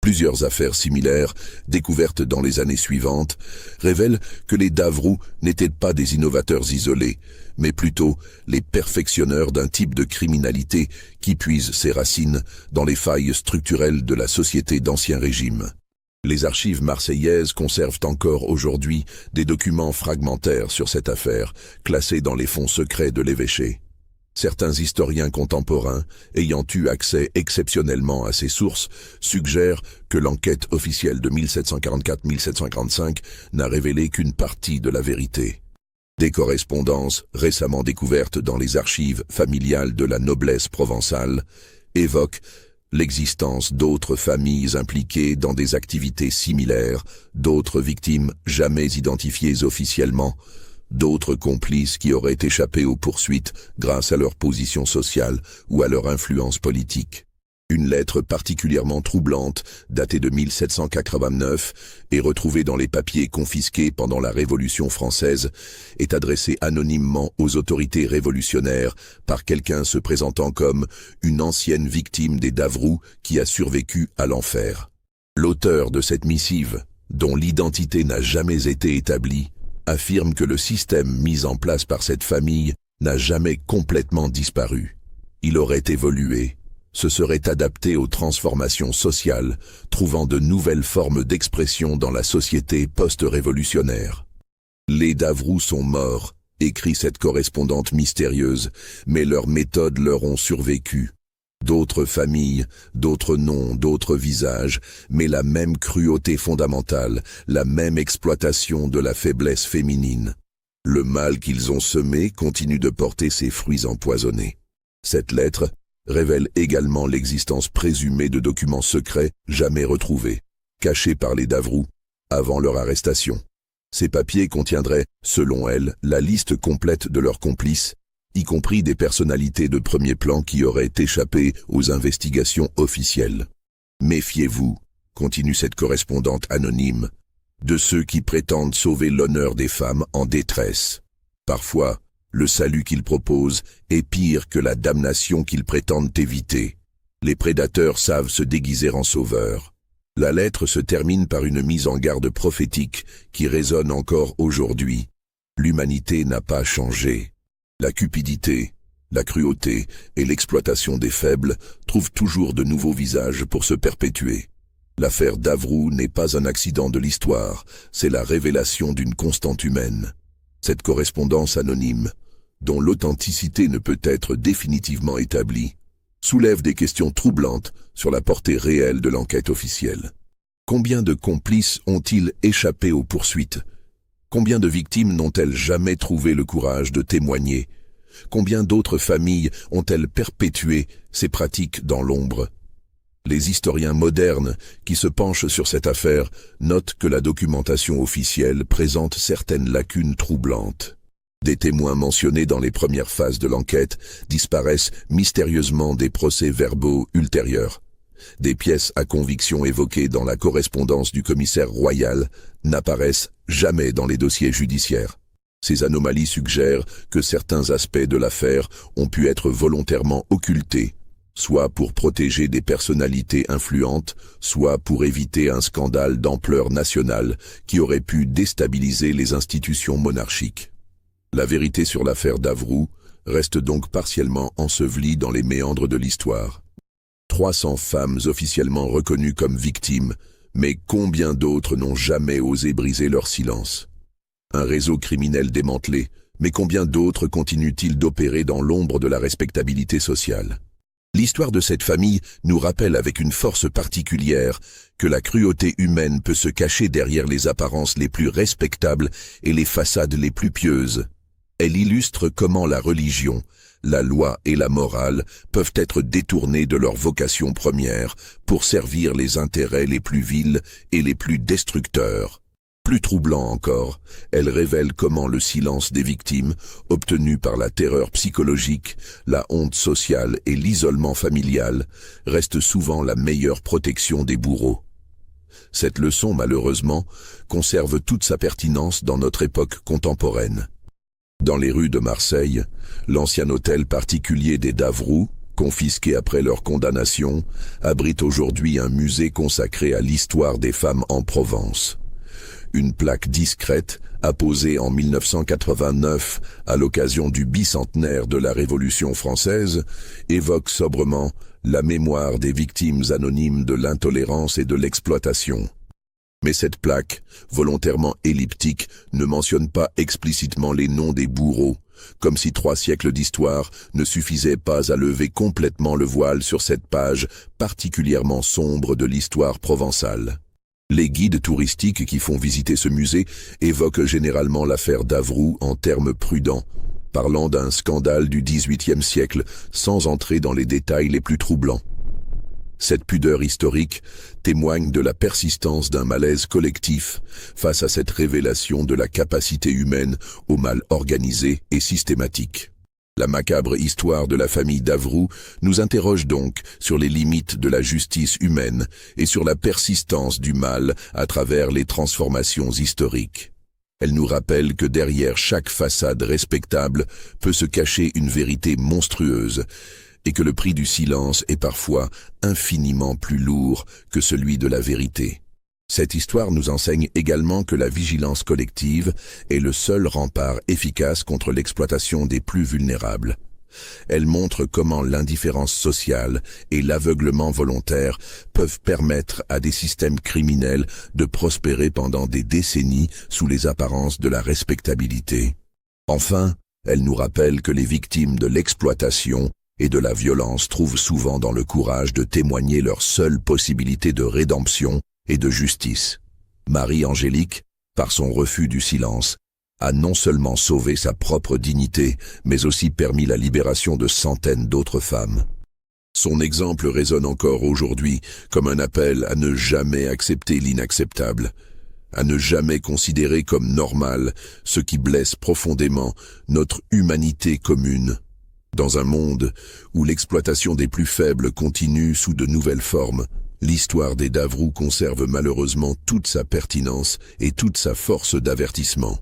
Plusieurs affaires similaires, découvertes dans les années suivantes, révèlent que les Davroux n'étaient pas des innovateurs isolés, mais plutôt les perfectionneurs d'un type de criminalité qui puise ses racines dans les failles structurelles de la société d'Ancien Régime. Les archives marseillaises conservent encore aujourd'hui des documents fragmentaires sur cette affaire, classés dans les fonds secrets de l'évêché. Certains historiens contemporains, ayant eu accès exceptionnellement à ces sources, suggèrent que l'enquête officielle de 1744-1745 n'a révélé qu'une partie de la vérité. Des correspondances récemment découvertes dans les archives familiales de la noblesse provençale évoquent l'existence d'autres familles impliquées dans des activités similaires, d'autres victimes jamais identifiées officiellement, d'autres complices qui auraient échappé aux poursuites grâce à leur position sociale ou à leur influence politique. Une lettre particulièrement troublante, datée de 1789 et retrouvée dans les papiers confisqués pendant la Révolution française, est adressée anonymement aux autorités révolutionnaires par quelqu'un se présentant comme une ancienne victime des Davroux qui a survécu à l'enfer. L'auteur de cette missive, dont l'identité n'a jamais été établie, affirme que le système mis en place par cette famille n'a jamais complètement disparu. Il aurait évolué, se serait adapté aux transformations sociales, trouvant de nouvelles formes d'expression dans la société post-révolutionnaire. Les Davroux sont morts, écrit cette correspondante mystérieuse, mais leurs méthodes leur ont survécu. D'autres familles, d'autres noms, d'autres visages, mais la même cruauté fondamentale, la même exploitation de la faiblesse féminine. Le mal qu'ils ont semé continue de porter ses fruits empoisonnés. Cette lettre révèle également l'existence présumée de documents secrets jamais retrouvés, cachés par les Davroux avant leur arrestation. Ces papiers contiendraient, selon elle, la liste complète de leurs complices, y compris des personnalités de premier plan qui auraient échappé aux investigations officielles. Méfiez-vous, continue cette correspondante anonyme, de ceux qui prétendent sauver l'honneur des femmes en détresse. Parfois, le salut qu'ils proposent est pire que la damnation qu'ils prétendent éviter. Les prédateurs savent se déguiser en sauveurs. La lettre se termine par une mise en garde prophétique qui résonne encore aujourd'hui. L'humanité n'a pas changé. La cupidité, la cruauté et l'exploitation des faibles trouvent toujours de nouveaux visages pour se perpétuer. L'affaire Davroux n'est pas un accident de l'histoire, c'est la révélation d'une constante humaine. Cette correspondance anonyme, dont l'authenticité ne peut être définitivement établie, soulève des questions troublantes sur la portée réelle de l'enquête officielle. Combien de complices ont-ils échappé aux poursuites ? Combien de victimes n'ont-elles jamais trouvé le courage de témoigner? Combien d'autres familles ont-elles perpétué ces pratiques dans l'ombre? Les historiens modernes qui se penchent sur cette affaire notent que la documentation officielle présente certaines lacunes troublantes. Des témoins mentionnés dans les premières phases de l'enquête disparaissent mystérieusement des procès-verbaux ultérieurs. Des pièces à conviction évoquées dans la correspondance du commissaire royal n'apparaissent jamais dans les dossiers judiciaires. Ces anomalies suggèrent que certains aspects de l'affaire ont pu être volontairement occultés, soit pour protéger des personnalités influentes, soit pour éviter un scandale d'ampleur nationale qui aurait pu déstabiliser les institutions monarchiques. La vérité sur l'affaire Davroux reste donc partiellement ensevelie dans les méandres de l'histoire. 300 femmes officiellement reconnues comme victimes, mais combien d'autres n'ont jamais osé briser leur silence? Un réseau criminel démantelé, mais combien d'autres continuent-ils d'opérer dans l'ombre de la respectabilité sociale? L'histoire de cette famille nous rappelle avec une force particulière que la cruauté humaine peut se cacher derrière les apparences les plus respectables et les façades les plus pieuses. Elle illustre comment la religion, la loi et la morale peuvent être détournées de leur vocation première pour servir les intérêts les plus vils et les plus destructeurs. Plus troublant encore, elle révèle comment le silence des victimes, obtenu par la terreur psychologique, la honte sociale et l'isolement familial, reste souvent la meilleure protection des bourreaux. Cette leçon, malheureusement, conserve toute sa pertinence dans notre époque contemporaine. Dans les rues de Marseille, l'ancien hôtel particulier des Davroux, confisqués après leur condamnation, abritent aujourd'hui un musée consacré à l'histoire des femmes en Provence. Une plaque discrète, apposée en 1989 à l'occasion du bicentenaire de la Révolution française, évoque sobrement la mémoire des victimes anonymes de l'intolérance et de l'exploitation. Mais cette plaque, volontairement elliptique, ne mentionne pas explicitement les noms des bourreaux, comme si 3 siècles d'histoire ne suffisaient pas à lever complètement le voile sur cette page particulièrement sombre de l'histoire provençale. Les guides touristiques qui font visiter ce musée évoquent généralement l'affaire d'Avroux en termes prudents, parlant d'un scandale du XVIIIe siècle sans entrer dans les détails les plus troublants. Cette pudeur historique témoigne de la persistance d'un malaise collectif face à cette révélation de la capacité humaine au mal organisé et systématique. La macabre histoire de la famille d'Avroux nous interroge donc sur les limites de la justice humaine et sur la persistance du mal à travers les transformations historiques. Elle nous rappelle que derrière chaque façade respectable peut se cacher une vérité monstrueuse, et que le prix du silence est parfois infiniment plus lourd que celui de la vérité. Cette histoire nous enseigne également que la vigilance collective est le seul rempart efficace contre l'exploitation des plus vulnérables. Elle montre comment l'indifférence sociale et l'aveuglement volontaire peuvent permettre à des systèmes criminels de prospérer pendant des décennies sous les apparences de la respectabilité. Enfin, elle nous rappelle que les victimes de l'exploitation et de la violence trouvent souvent dans le courage de témoigner leur seule possibilité de rédemption et de justice. Marie-Angélique, par son refus du silence, a non seulement sauvé sa propre dignité, mais aussi permis la libération de centaines d'autres femmes. Son exemple résonne encore aujourd'hui comme un appel à ne jamais accepter l'inacceptable, à ne jamais considérer comme normal ce qui blesse profondément notre humanité commune. Dans un monde où l'exploitation des plus faibles continue sous de nouvelles formes, l'histoire des D'Avroux conserve malheureusement toute sa pertinence et toute sa force d'avertissement.